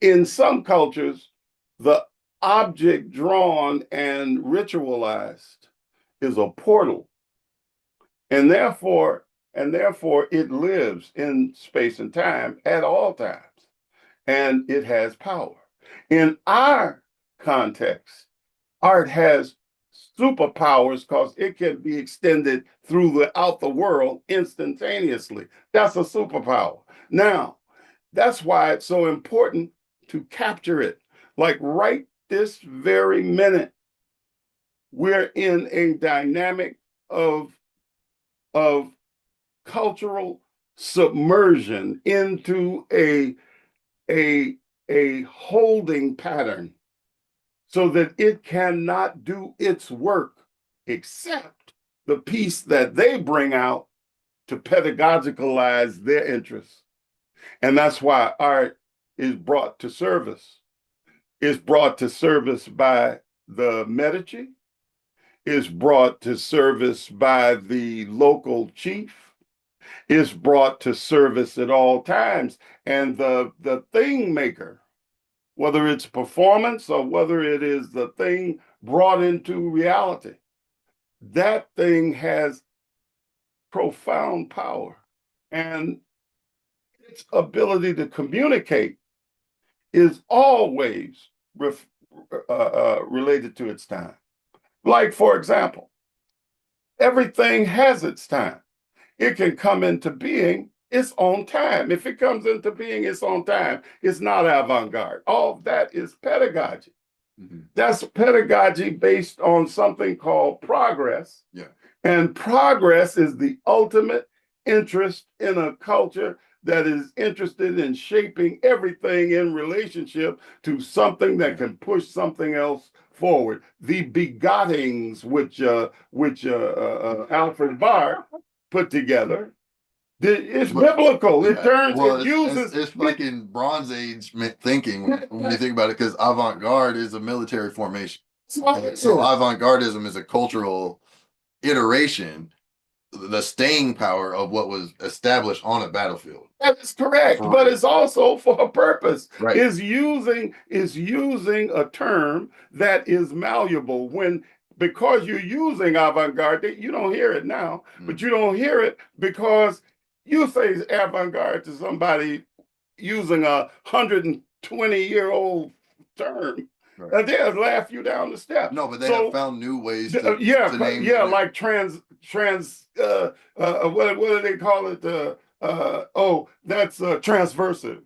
in some cultures, the object drawn and ritualized is a portal, and therefore it lives in space and time at all times, and it has power. In our context, art has superpowers because it can be extended throughout the world instantaneously. That's a superpower. Now, that's why it's so important to capture it. Like right this very minute, we're in a dynamic of cultural submersion into a a holding pattern so that it cannot do its work except the piece that they bring out to pedagogicalize their interests. And that's why art is brought to service. It's brought to service by the Medici, is brought to service by the local chief, is brought to service at all times. And the thing maker, whether it's performance or whether it is the thing brought into reality, that thing has profound power. And its ability to communicate is always related to its time. Like, for example, everything has its time. It can come into being its own time. If it comes into being its own time, it's not avant-garde. All of that is pedagogy. Mm-hmm. That's pedagogy based on something called progress. Yeah. And progress is the ultimate interest in a culture that is interested in shaping everything in relationship to something that can push something else forward. The begottings, which Alfred Barr put together, it's biblical. It turns, it uses. It's fucking Bronze Age thinking when you think about it, because avant-garde is a military formation. So avant-gardism is a cultural iteration, the staying power of what was established on a battlefield. That is correct, but it's also for a purpose. Right. Is using a term that is malleable because you're using avant-garde. You don't hear it now, but you don't hear it because you say avant-garde to somebody using a 120-year-old term. Right. They'll laugh you down the steps. No, but they have found new ways to name. Yeah, like trans. What do they call it? That's transversive.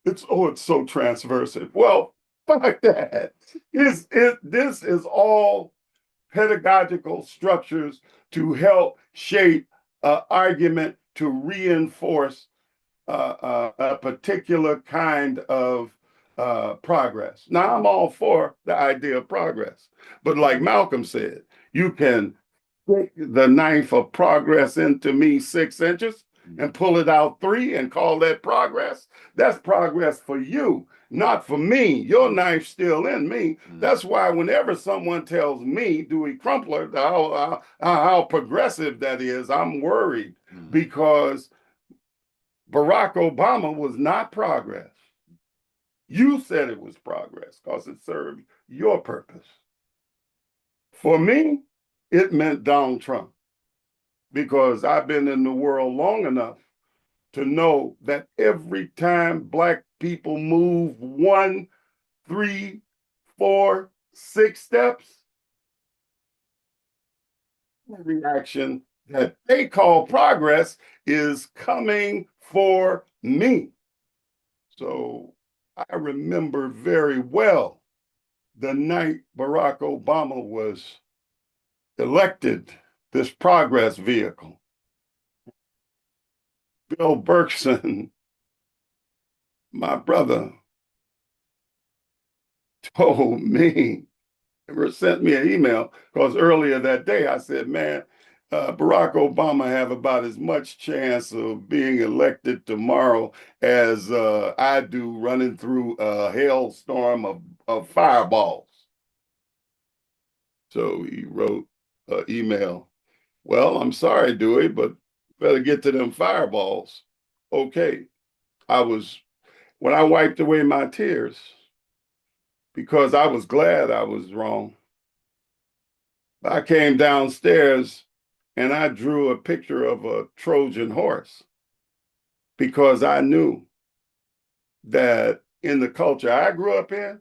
It's so transversive. Well, fuck that. This is all pedagogical structures to help shape argument to reinforce a particular kind of progress. Now, I'm all for the idea of progress, but like Malcolm said, you can stick the knife of progress into me 6 inches and pull it out 3 and call that progress. That's progress for you, not for me. Your knife's still in me. That's why whenever someone tells me, Dewey Crumpler, how progressive that is, I'm worried because Barack Obama was not progress. You said it was progress because it served your purpose. For me, it meant Donald Trump because I've been in the world long enough to know that every time Black people move 1, 3, 4, 6 steps, the reaction that they call progress is coming for me. So I remember very well the night Barack Obama was elected, this progress vehicle. Bill Berkson, my brother, told me, or sent me an email, because earlier that day I said, man, Barack Obama have about as much chance of being elected tomorrow as I do running through a hailstorm of fireballs. So he wrote an email, well, I'm sorry, Dewey, but better get to them fireballs. Okay. When I wiped away my tears, because I was glad I was wrong, I came downstairs and I drew a picture of a Trojan horse because I knew that in the culture I grew up in,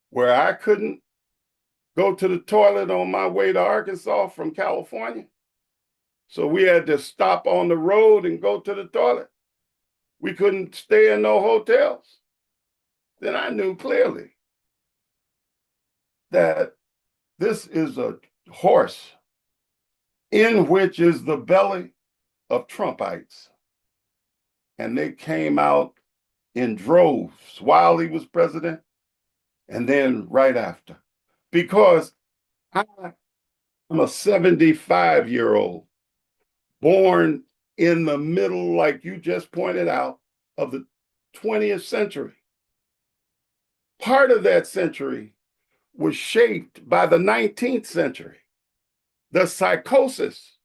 where I couldn't go to the toilet on my way to Arkansas from California. So we had to stop on the road and go to the toilet. We couldn't stay in no hotels. Then I knew clearly that this is a horse in which is the belly of Trumpites. And they came out in droves while he was president and then right after. Because I'm a 75-year-old born in the middle, like you just pointed out, of the 20th century. Part of that century was shaped by the 19th century. The psychosis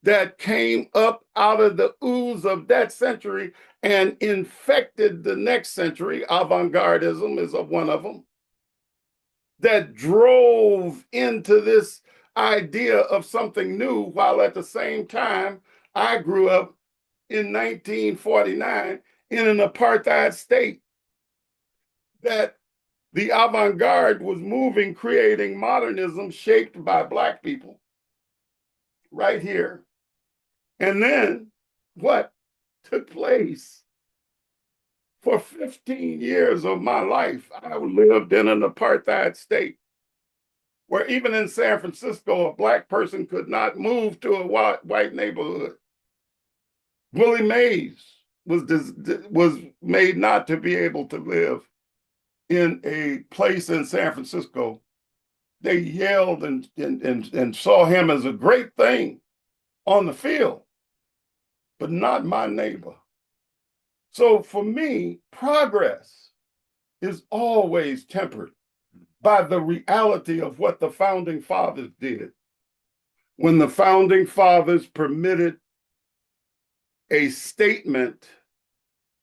that came up out of the ooze of that century and infected the next century, avant-gardism is one of them, that drove into this idea of something new, while at the same time, I grew up in 1949 in an apartheid state that the avant-garde was moving, creating modernism shaped by Black people right here. And then what took place? For 15 years of my life, I lived in an apartheid state where even in San Francisco, a Black person could not move to a white neighborhood. Willie Mays was made not to be able to live in a place in San Francisco. They yelled and saw him as a great thing on the field, but not my neighbor. So for me, progress is always tempered by the reality of what the founding fathers did. When the founding fathers permitted a statement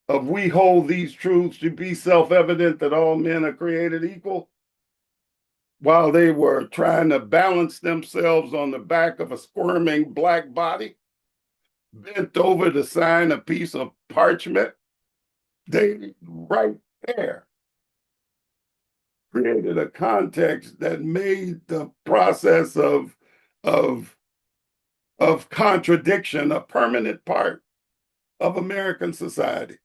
of we hold these truths to be self-evident that all men are created equal, while they were trying to balance themselves on the back of a squirming Black body, bent over to sign a piece of parchment, they right there created a context that made the process of contradiction a permanent part of American society.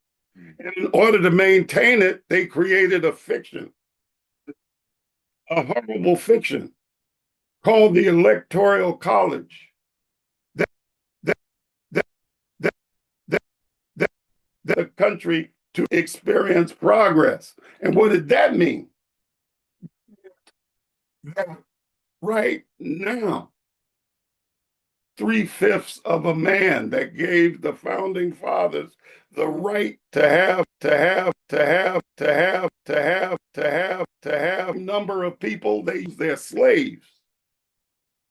And in order to maintain it, they created a fiction, a horrible fiction called the Electoral College. That that that that that, that the country to experience progress. And what did that mean? That right now, 3/5 of a man that gave the founding fathers the right to have number of people, they use their slaves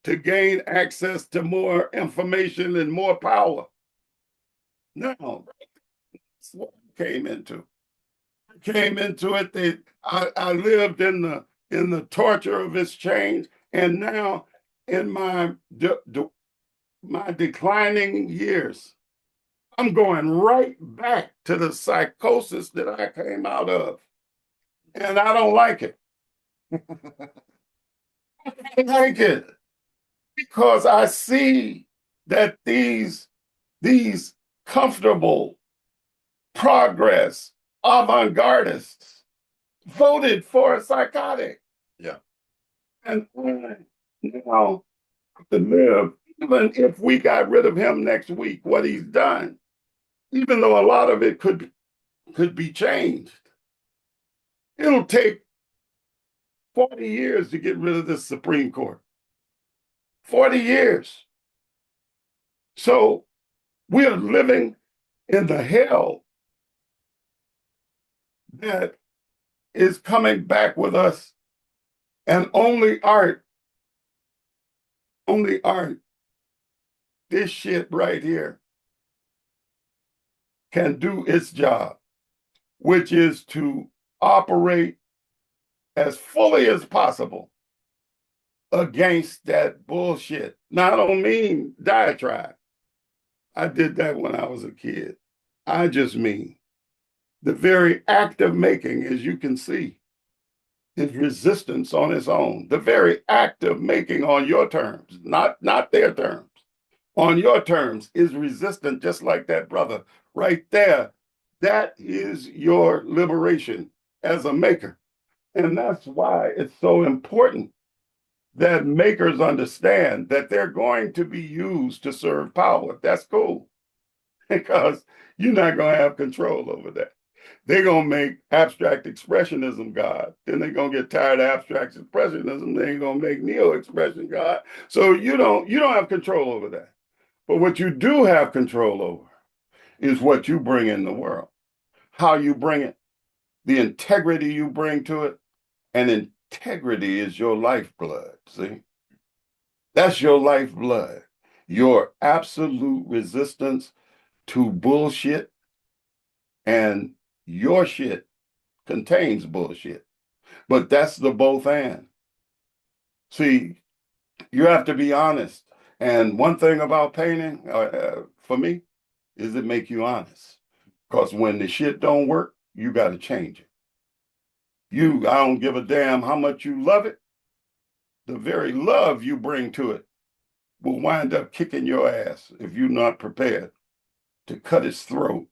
to gain access to more information and more power. Now, that's what I came into. I lived in the torture of its change, and now in my declining years, I'm going right back to the psychosis that I came out of, and I don't like it. I don't like it because I see that these comfortable progress avant-gardists voted for a psychotic. Yeah. And I now to live, even if we got rid of him next week, what he's done, even though a lot of it could be changed, it'll take 40 years to get rid of the Supreme Court. 40 years. So we're living in the hell that is coming back with us, and only art, this shit right here can do its job, which is to operate as fully as possible against that bullshit. Now, I don't mean diatribe. I did that when I was a kid. I just mean The very act of making, as you can see, is resistance on its own. The very act of making on your terms, not their terms, on your terms is resistant, just like that brother right there. That is your liberation as a maker. And that's why it's so important that makers understand that they're going to be used to serve power. That's cool, because you're not going to have control over that. They're going to make abstract expressionism God. Then they're going to get tired of abstract expressionism. They're going to make neo-expression God. So you don't have control over that. But what you do have control over is what you bring in the world, how you bring it, the integrity you bring to it. And integrity is your lifeblood. See, that's your lifeblood, your absolute resistance to bullshit. And your shit contains bullshit. But that's the both and. See, you have to be honest. And one thing about painting, for me, is it make you honest. Because when the shit don't work, you got to change it. I don't give a damn how much you love it. The very love you bring to it will wind up kicking your ass if you're not prepared to cut its throat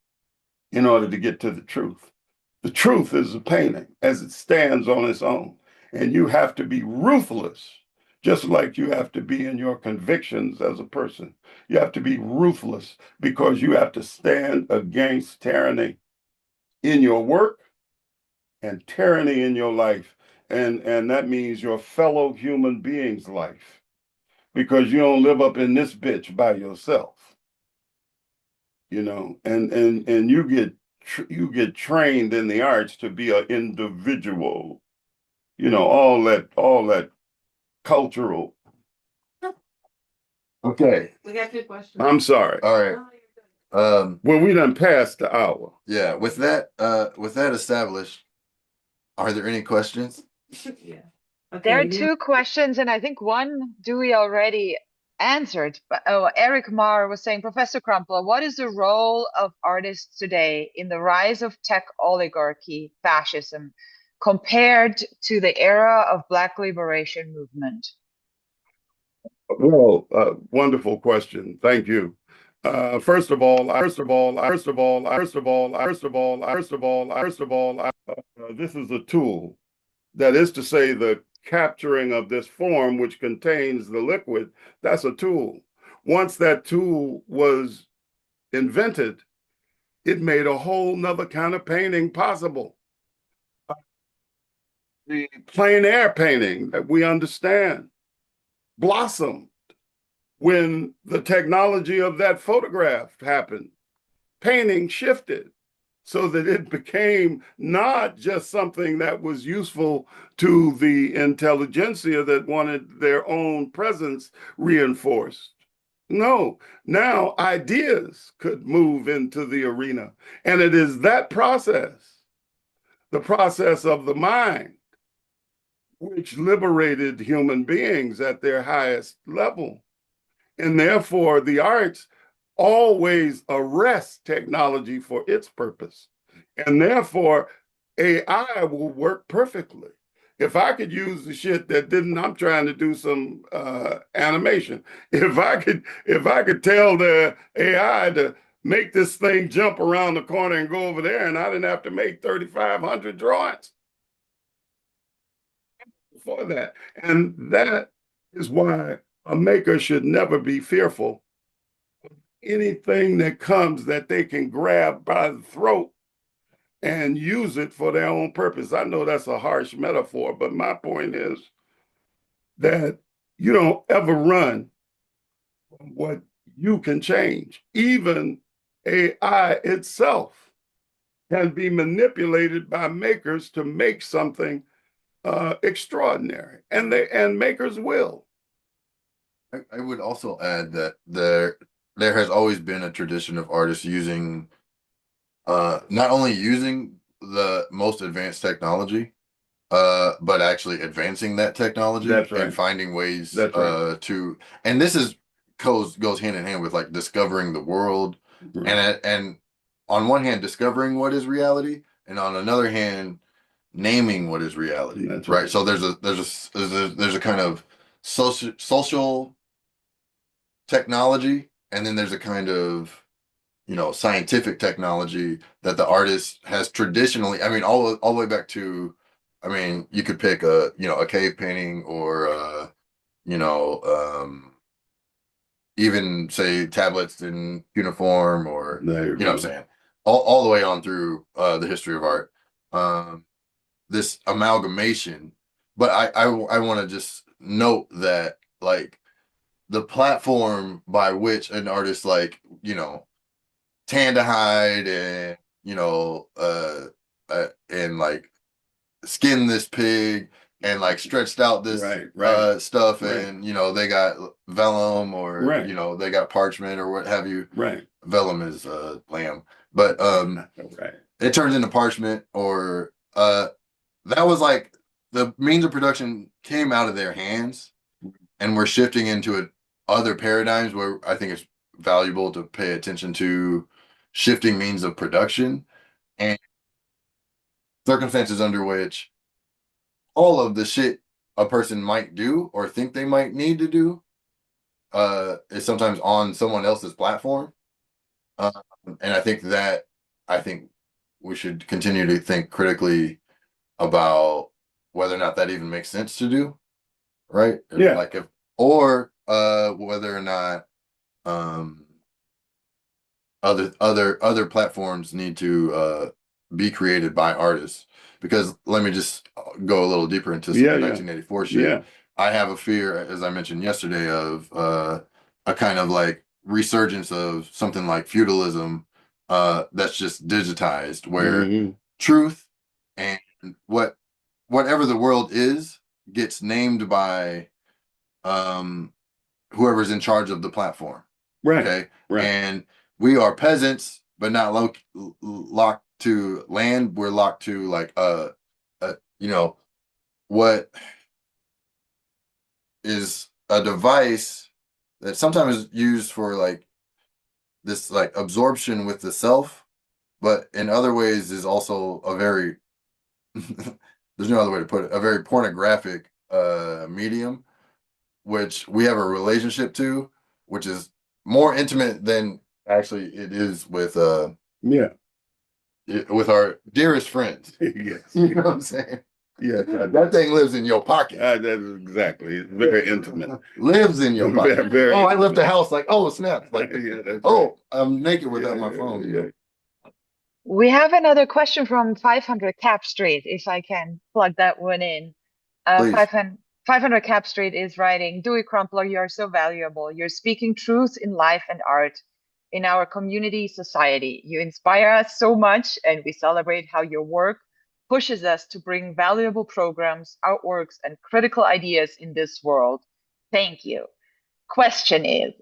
in order to get to the truth. The truth is a painting as it stands on its own. And you have to be ruthless, just like you have to be in your convictions as a person. You have to be ruthless because you have to stand against tyranny in your work and tyranny in your life. And that means your fellow human being's life, because you don't live up in this bitch by yourself, and you get trained in the arts to be an individual, all that cultural. Okay. We got good questions. I'm sorry. All right. Well, we done passed the hour. Yeah, with that established, are there any questions? Yeah. There are Okay. two questions, and I think one Dewey already answered. But Eric Marr was saying, Professor Crumpler, what is the role of artists today in the rise of tech oligarchy, fascism, compared to the era of Black liberation movement? Well, wonderful question. Thank you. First of all, this is a tool. That is to say, the capturing of this form, which contains the liquid, that's a tool. Once that tool was invented, it made a whole nother kind of painting possible. The plein air painting that we understand blossomed when the technology of that photograph happened. Painting shifted so that it became not just something that was useful to the intelligentsia that wanted their own presence reinforced. No, now ideas could move into the arena. And it is that process, the process of the mind, which liberated human beings at their highest level. And therefore, the arts always arrest technology for its purpose. And therefore, AI will work perfectly. If I could use the shit that didn't, I'm trying to do some animation. If I could tell the AI to make this thing jump around the corner and go over there, and I didn't have to make 3,500 drawings for that. And that is why a maker should never be fearful of anything that comes that they can grab by the throat and use it for their own purpose. I know that's a harsh metaphor, but my point is that you don't ever run from what you can change. Even AI itself can be manipulated by makers to make something extraordinary, and makers will. I would also add that there has always been a tradition of artists using not only using the most advanced technology, but actually advancing that technology. That's right. And finding ways That's right. to, and this is goes hand in hand with like discovering the world, Right. and on one hand, discovering what is reality, and on another hand, naming what is reality. That's right. right. So there's a kind of social technology, and then there's a kind of, scientific technology that the artist has traditionally. I mean, all the way back to, I mean, you could pick a cave painting, or you know, even say tablets in uniform, or There you you know what I'm go. saying, all the way on through the history of art. This amalgamation, but I want to just note that, like, the platform by which an artist, like, tan to hide, and and like skin this pig, and like stretched out this Right. stuff, Right. and they got vellum, or Right. they got parchment, or what have you. Right. Vellum is lamb, but Right. it turns into parchment, or that was like the means of production came out of their hands, and we're shifting into other paradigms where I think it's valuable to pay attention to shifting means of production and circumstances under which all of the shit a person might do or think they might need to do is sometimes on someone else's platform. Uh, and I think we should continue to think critically about whether or not that even makes sense to do, right? Yeah. Like, if, or whether or not um other platforms need to be created by artists. Because let me just go a little deeper into some Yeah. 1984 shit. Yeah. I have a fear, as I mentioned yesterday, of a kind of like resurgence of something like feudalism, that's just digitized, where Hmm. truth and whatever the world is gets named by um whoever's in charge of the platform. Right. Okay. Right. And we are peasants, but not locked to land. We're locked to, like, you know, what is a device that sometimes is used for, like, this, like, absorption with the self, but in other ways is also a very there's no other way to put it, a very pornographic medium, which we have a relationship to, which is more intimate than actually it is Yeah. with our dearest friends. Yes. You know what I'm saying? Yes. That thing lives in your pocket. That is exactly. It's very intimate. Lives in your pocket. Very I left the intimate. house, like, oh snap, like, Yeah, that's oh, right. I'm naked without my phone. Yeah. We have another question from 500 Cap Street, if I can plug that one in. Please. 500 Cap Street is writing, Dewey Crumpler, you are so valuable. You're speaking truth in life and art, in our community, society. You inspire us so much, and we celebrate how your work pushes us to bring valuable programs, artworks, and critical ideas in this world. Thank you. Question is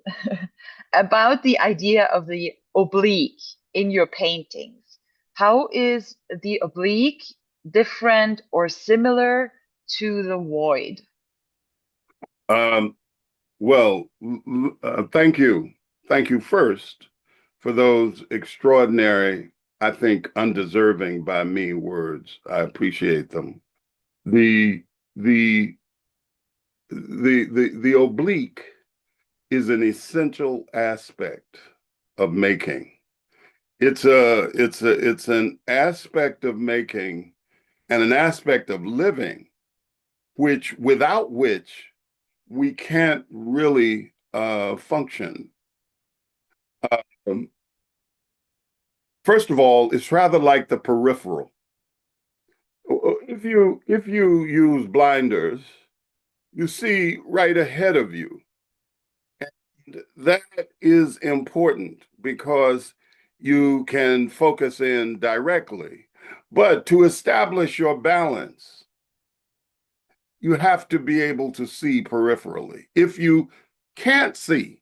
about the idea of the oblique in your paintings. How is the oblique different or similar to the void? Um, well, thank you. Thank you first for those extraordinary, I think, undeserving by me words. I appreciate them. The the the oblique is an essential aspect of making. It's an aspect of making and an aspect of living, which without which we can't really function. Um, First of all, it's rather like the peripheral. If you use blinders, you see right ahead of you. That is important because you can focus in directly. But to establish your balance, you have to be able to see peripherally. If you can't see,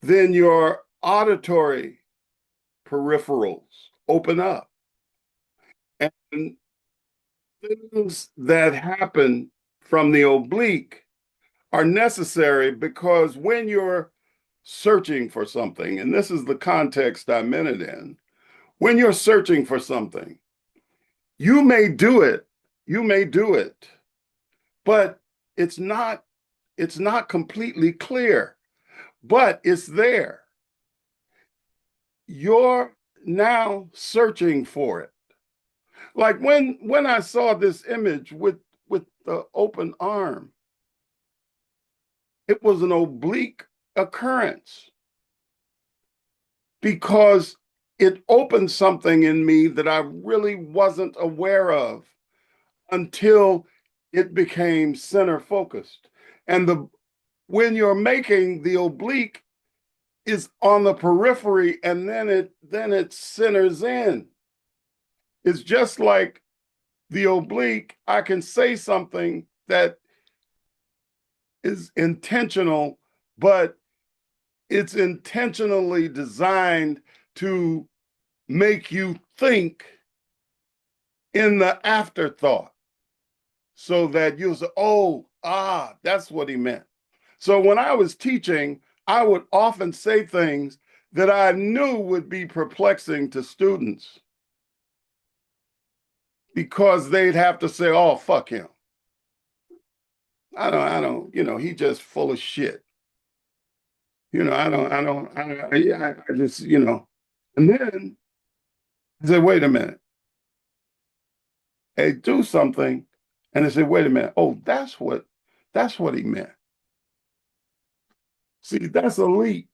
then your auditory peripherals open up. And things that happen from the oblique are necessary because when you're searching for something, and this is the context I meant it in, when you're searching for something, you may do it, but it's not completely clear, but it's there. You're now searching for it. Like when I saw this image with the open arm, it was an oblique occurrence because it opened something in me that I really wasn't aware of until it became center focused. And when you're making, the oblique is on the periphery, and then it centers in. It's just like the oblique. I can say something that is intentional, but it's intentionally designed to make you think in the afterthought so that you'll say, oh, that's what he meant. So when I was teaching, I would often say things that I knew would be perplexing to students because they'd have to say, oh, fuck him. I don't, he just full of shit. I just, and then I said, wait a minute. They do something, and they say, wait a minute. Oh, that's what he meant. See, that's a leap.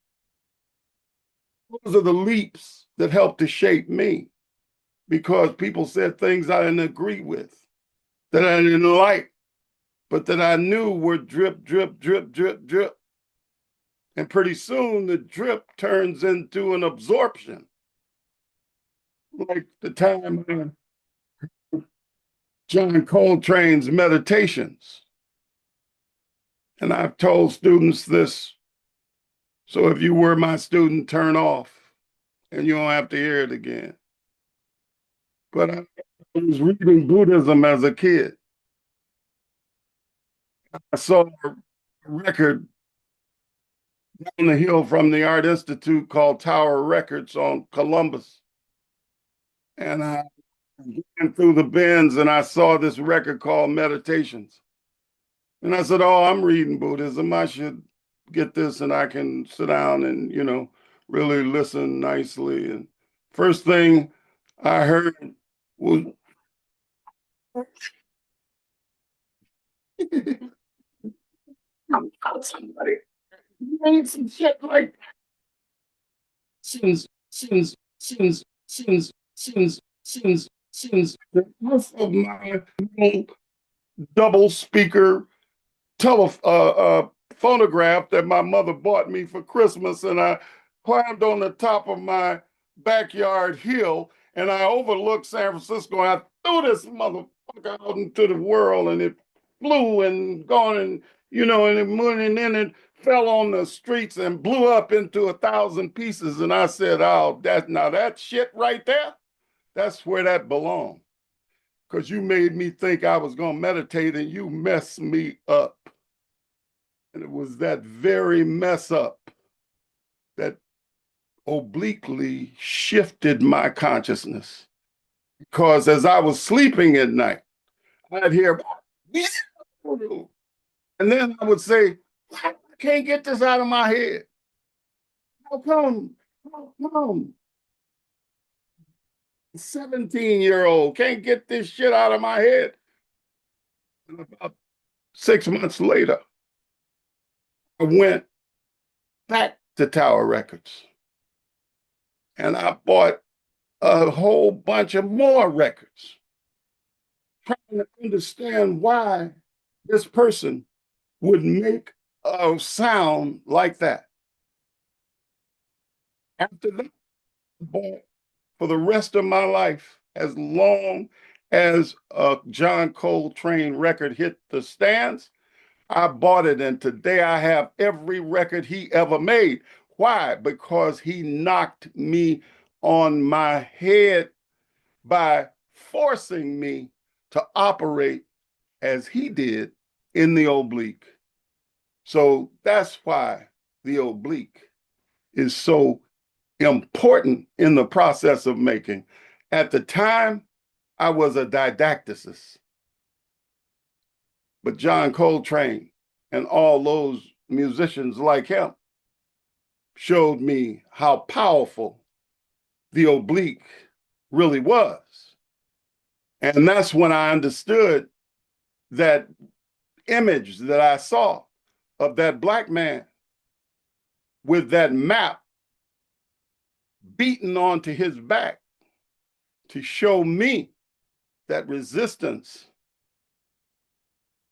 Those are the leaps that help to shape me because people said things I didn't agree with, that I didn't like, but that I knew were drip, drip, drip, drip, drip. And pretty soon the drip turns into an absorption. Like the time John Coltrane's Meditations. And I've told students this, so if you were my student, turn off and you don't have to hear it again. But I was reading Buddhism as a kid. I saw a record down the hill from the Art Institute called Tower Records on Columbus. And I went through the bins and I saw this record called Meditations. And I said, oh, I'm reading Buddhism. I should get this and I can sit down and, really listen nicely. And first thing I heard was somebody made some shit like since the roof of my double speaker phonograph that my mother bought me for Christmas, and I climbed on the top of my backyard hill, and I overlooked San Francisco, and I threw this motherfucker out into the world, and it flew and gone, and and then it fell on the streets and blew up into 1,000 pieces. And I said, "Oh, that shit right there, that's where that belonged." Because you made me think I was going to meditate and you messed me up. And it was that very mess up that obliquely shifted my consciousness. Because as I was sleeping at night, I'd hear, and then I would say, I can't get this out of my head. How come? How come? 17-year-old can't get this shit out of my head. And about 6 months later, I went back to Tower Records and I bought a whole bunch of more records, trying to understand why this person would make a sound like that. After that, I bought for the rest of my life, as long as a John Coltrane record hit the stands, I bought it. And today I have every record he ever made. Why? Because he knocked me on my head by forcing me to operate as he did in the oblique. So that's why the oblique is so important in the process of making. At the time, I was a didacticist, but John Coltrane and all those musicians like him showed me how powerful the oblique really was. And that's when I understood that image that I saw of that black man with that map beaten onto his back to show me that resistance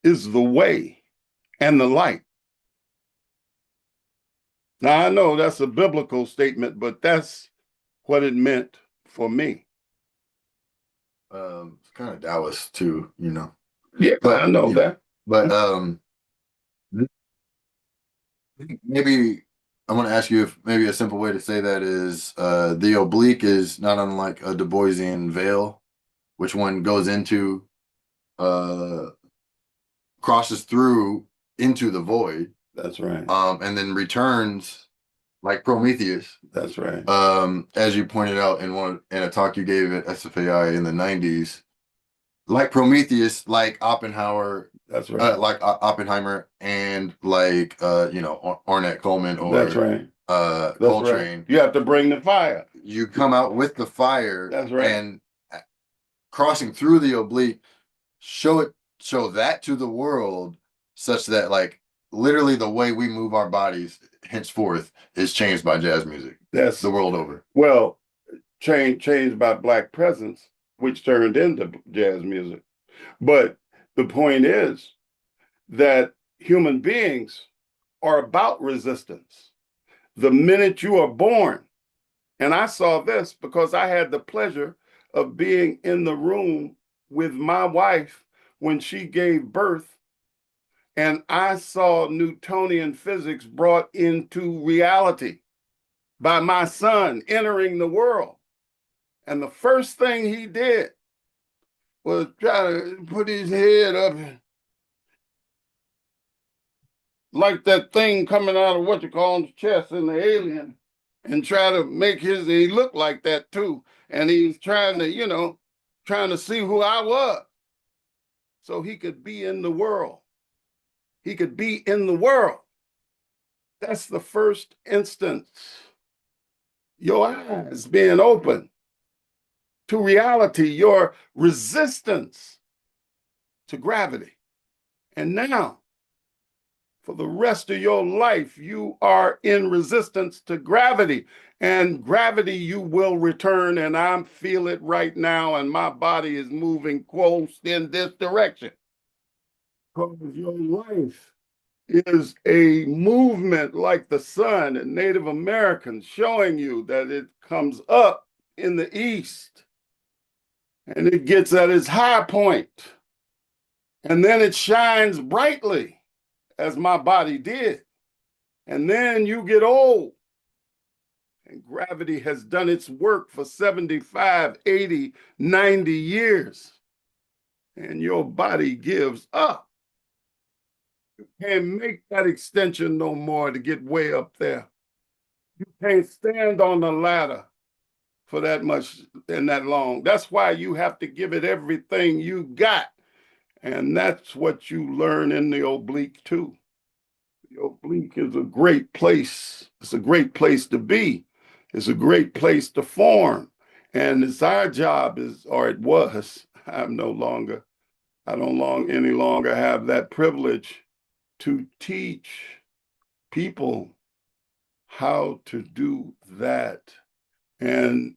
is the way and the light. Now, I know that's a biblical statement, but that's what it meant for me. It's kind of Taoist too, you know. Yeah, But I know yeah, that. but maybe I want to ask you if maybe a simple way to say that is the oblique is not unlike a Du Boisian veil, which one goes into crosses through into the void, That's right. and then returns like Prometheus. That's right. As you pointed out in a talk you gave at SFAI in the 90s, like Prometheus, like Oppenheimer, That's right. like Oppenheimer, and like Ornette Coleman or That's right. That's Coltrane. right. You have to bring the fire. You come out with the fire. That's right. And crossing through the oblique, show that to the world, such that like literally the way we move our bodies henceforth is changed by jazz music. That's the world over. Well, changed by Black presence, which turned into jazz music. But the point is that human beings are about resistance. The minute you are born, and I saw this because I had the pleasure of being in the room with my wife when she gave birth, and I saw Newtonian physics brought into reality by my son entering the world. And the first thing he did was try to put his head up like that thing coming out of what you call his chest in the Alien, and try to make he look like that too. And he was trying to see who I was so he could be in the world. He could be in the world. That's the first instance. Your eyes being open to reality, your resistance to gravity. And now, for the rest of your life, you are in resistance to gravity. And gravity you will return, and I feel it right now, and my body is moving close in this direction. Because your life is a movement like the sun and Native Americans, showing you that it comes up in the east and it gets at its high point, and then it shines brightly as my body did. And then you get old and gravity has done its work for 75, 80, 90 years, and your body gives up. You can't make that extension no more to get way up there. You can't stand on the ladder for that much and that long. That's why you have to give it everything you got. And that's what you learn in the oblique too. The oblique is a great place. It's a great place to be. It's a great place to form. And it's our job or it was, I don't any longer have that privilege to teach people how to do that. And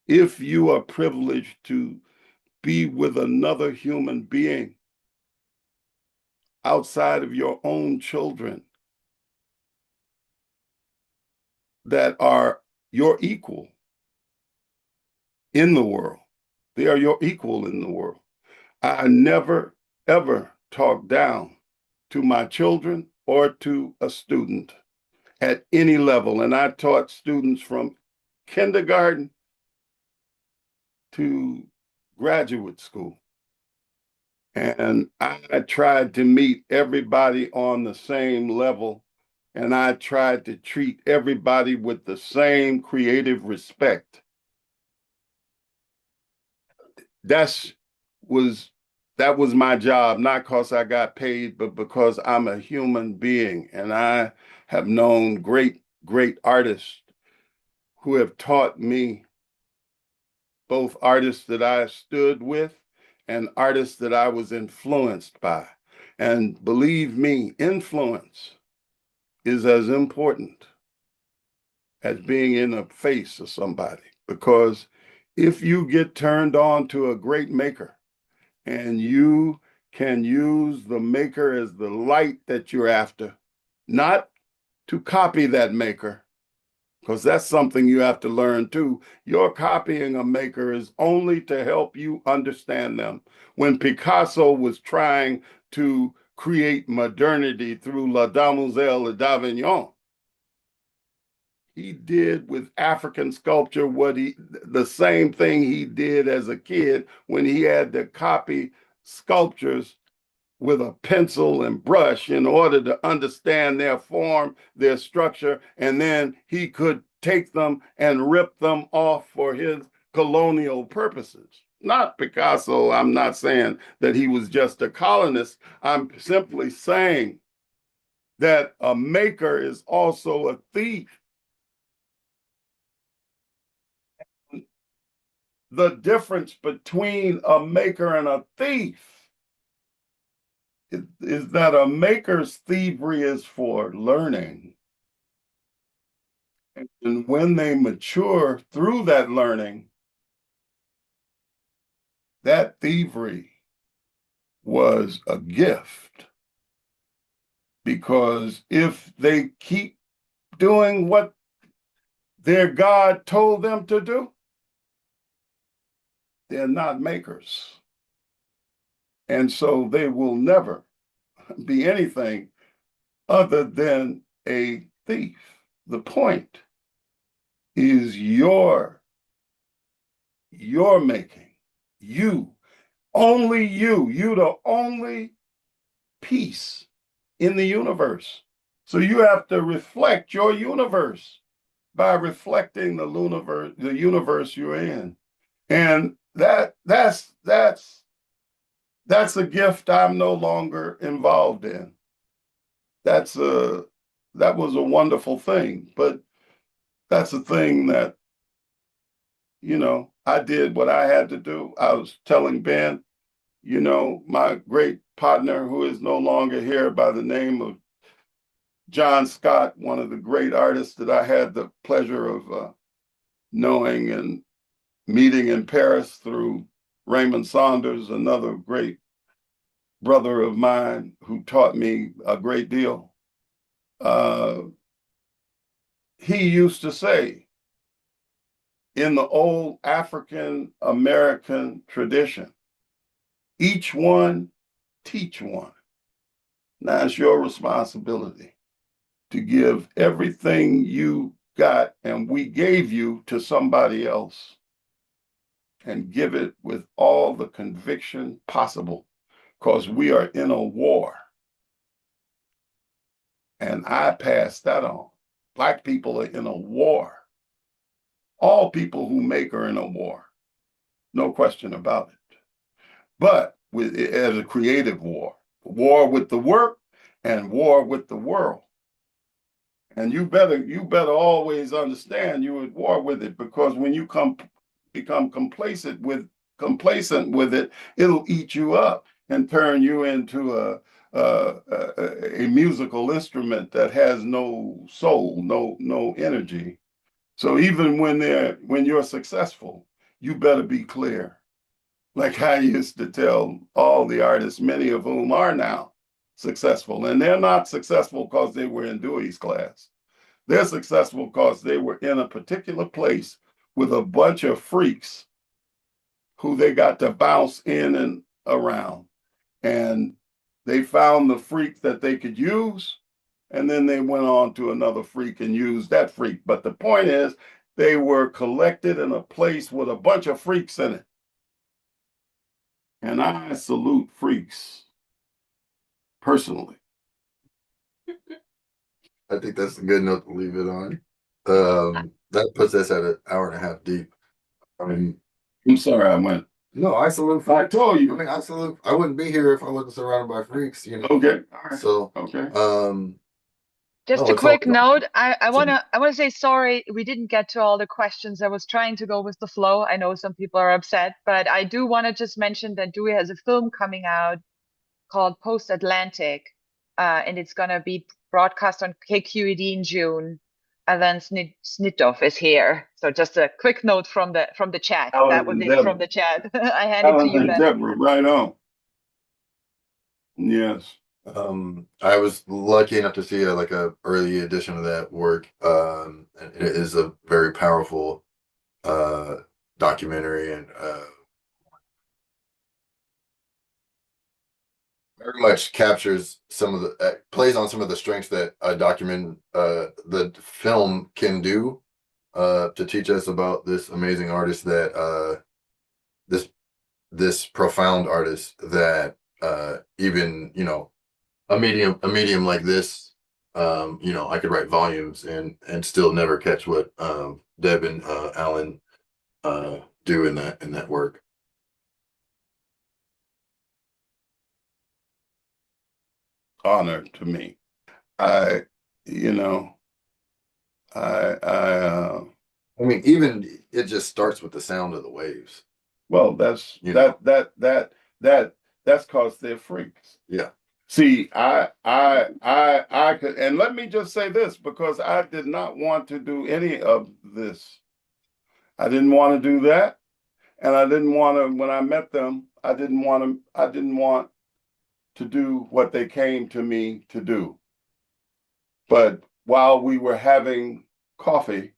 if you are privileged to be with another human being outside of your own children that are your equal in the world, they are your equal in the world. I never, ever talk down to my children or to a student at any level. And I taught students from kindergarten to graduate school. And I tried to meet everybody on the same level and I tried to treat everybody with the same creative respect. That's was that was my job, not because I got paid, but because I'm a human being, and I have known great artists who have taught me, both artists that I stood with and artists that I was influenced by. And believe me, influence is as important as being in the face of somebody, because if you get turned on to a great maker and you can use the maker as the light that you're after, not to copy that maker, because that's something you have to learn too. Your copying a maker is only to help you understand them. When Picasso was trying to create modernity through La Demoiselle d'Avignon, he did with African sculpture the same thing he did as a kid when he had to copy sculptures with a pencil and brush in order to understand their form, their structure, and then he could take them and rip them off for his colonial purposes. Not Picasso, I'm not saying that he was just a colonist. I'm simply saying that a maker is also a thief. The difference between a maker and a thief is that a maker's thievery is for learning. And when they mature through that learning, that thievery was a gift. Because if they keep doing what their God told them to do, they're not makers. And so they will never be anything other than a thief. The point is your making. You, only you the only piece in the universe. So you have to reflect your universe by reflecting the universe you're in. And that's a gift I'm no longer involved in. That was a wonderful thing, but that's a thing that, I did what I had to do. I was telling Ben, my great partner, who is no longer here, by the name of John Scott, one of the great artists that I had the pleasure of knowing and meeting in Paris through Raymond Saunders, another great brother of mine who taught me a great deal. He used to say, in the old African American tradition, each one teach one. Now it's your responsibility to give everything you got and we gave you to somebody else, and give it with all the conviction possible, because we are in a war. And I pass that on. Black people are in a war. All people who make are in a war. No question about it. But as a creative war with the work and war with the world. And you better always understand you're at war with it, because when you become complacent with it, it'll eat you up and turn you into a musical instrument that has no soul, no energy. So even when you're successful, you better be clear. Like I used to tell all the artists, many of whom are now successful, and they're not successful because they were in Dewey's class. They're successful because they were in a particular place with a bunch of freaks who they got to bounce in and around. And they found the freak that they could use, and then they went on to another freak and used that freak. But the point is, they were collected in a place with a bunch of freaks in it. And I salute freaks personally. I think that's a good note to leave it on. That puts us at an hour and a half deep. I mean, I'm sorry I went. no, I salute. I told you. I mean, I salute. I wouldn't be here if I wasn't surrounded by freaks, you know. Okay. All right. So, Okay. Just no, a it's all. quick note. I wanna say sorry we didn't get to all the questions. I was trying to go with the flow. I know some people are upset, but I do want to just mention that Dewey has a film coming out called Post Atlantic, and it's gonna be broadcast on KQED in June. And then Snitov is here. So just a quick note from the chat. That Alan was and it from Deborah. the chat. I hand it to Alan you and then. Deborah, right on. Yes. I was lucky enough to see like a early edition of that work. And it is a very powerful uh documentary and very much captures some of the plays on some of the strengths that a the film can do to teach us about this amazing artist that this this profound artist that even a medium like this, I could write volumes and still never catch what Deb and Alan do in that work. Honor to me. I, you know, I I mean, even it just starts with the sound of the waves. well, that's You that know, that that that that's because they're freaks. yeah, See, I could, and let me just say this because I did not want to do any of this. I didn't want to do that, and I didn't want to. When I met them, I didn't want to. I didn't want to do what they came to me to do. But while we were having coffee,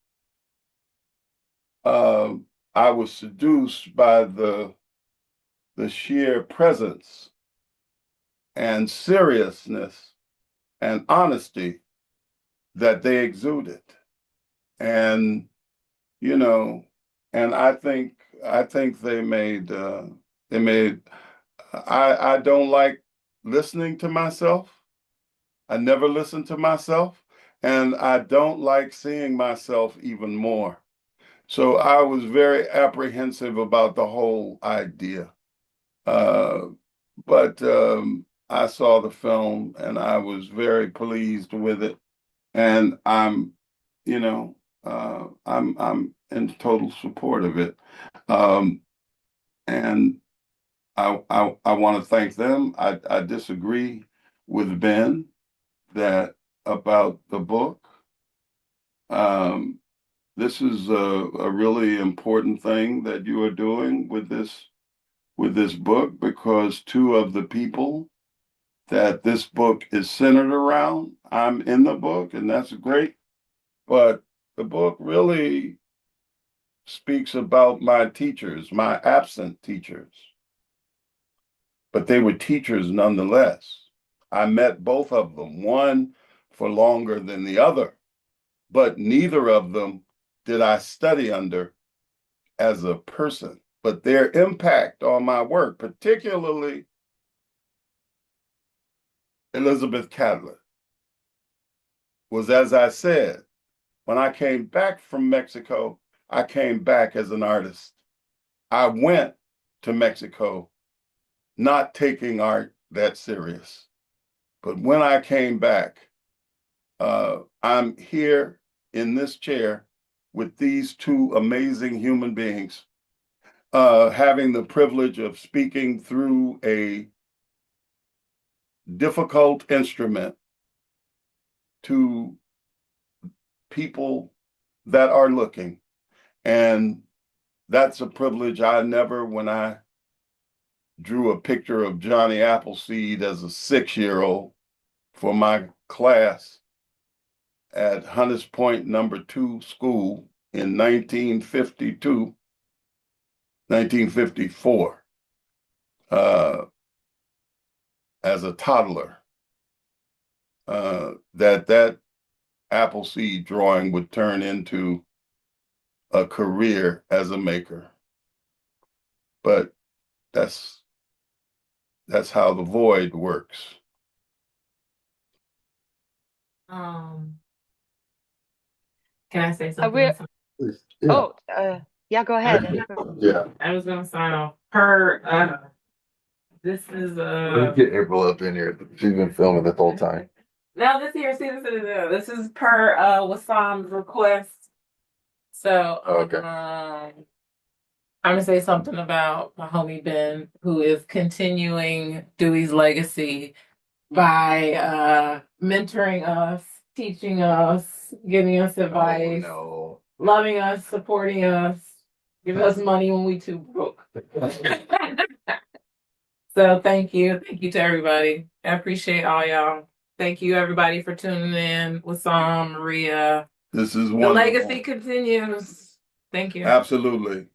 I was seduced by the sheer presence and seriousness and honesty that they exuded. And you know, and I think they made I don't like listening to myself. I never listen to myself, and I don't like seeing myself even more. So I was very apprehensive about the whole idea. Uh, but I saw the film and I was very pleased with it. And you know, I'm in total support of it. Um, and I want to thank them. I disagree with Ben that about the book. Um, this is a really important thing that you are doing with this book because two of the people that this book is centered around, I'm in the book, and that's great. But the book really speaks about my teachers, my absent teachers, but they were teachers nonetheless. I met both of them, one for longer than the other, but neither of them did I study under as a person. But their impact on my work, particularly Elizabeth Cadler, was as I said, when I came back from Mexico, I came back as an artist. I went to Mexico not taking art that serious. But when I came back, I'm here in this chair with these two amazing human beings, having the privilege of speaking through a difficult instrument to people that are looking. And that's a privilege I never, when I drew a picture of Johnny Appleseed as a 6-year-old for my class at Hunters Point #2 school in 1952, 1954, as a toddler, that Appleseed drawing would turn into a career as a maker. But that's how the void works. Can I say Uh, something? we're Yeah. oh yeah, go ahead. Yeah. I was gonna sign off. This is Let's get April up in here. She's been filming the whole time. no, this here. See, this is per Wesaam's request. So Okay. I'm gonna say something about my homie Ben, who is continuing Dewey's legacy by mentoring us, teaching us, giving us advice, Oh, loving us, supporting us, giving us money when we too broke. So thank you to everybody. I appreciate all y'all. Thank you everybody for tuning in. Wesaam, Maria. This is The wonderful. legacy continues. Thank you. Absolutely.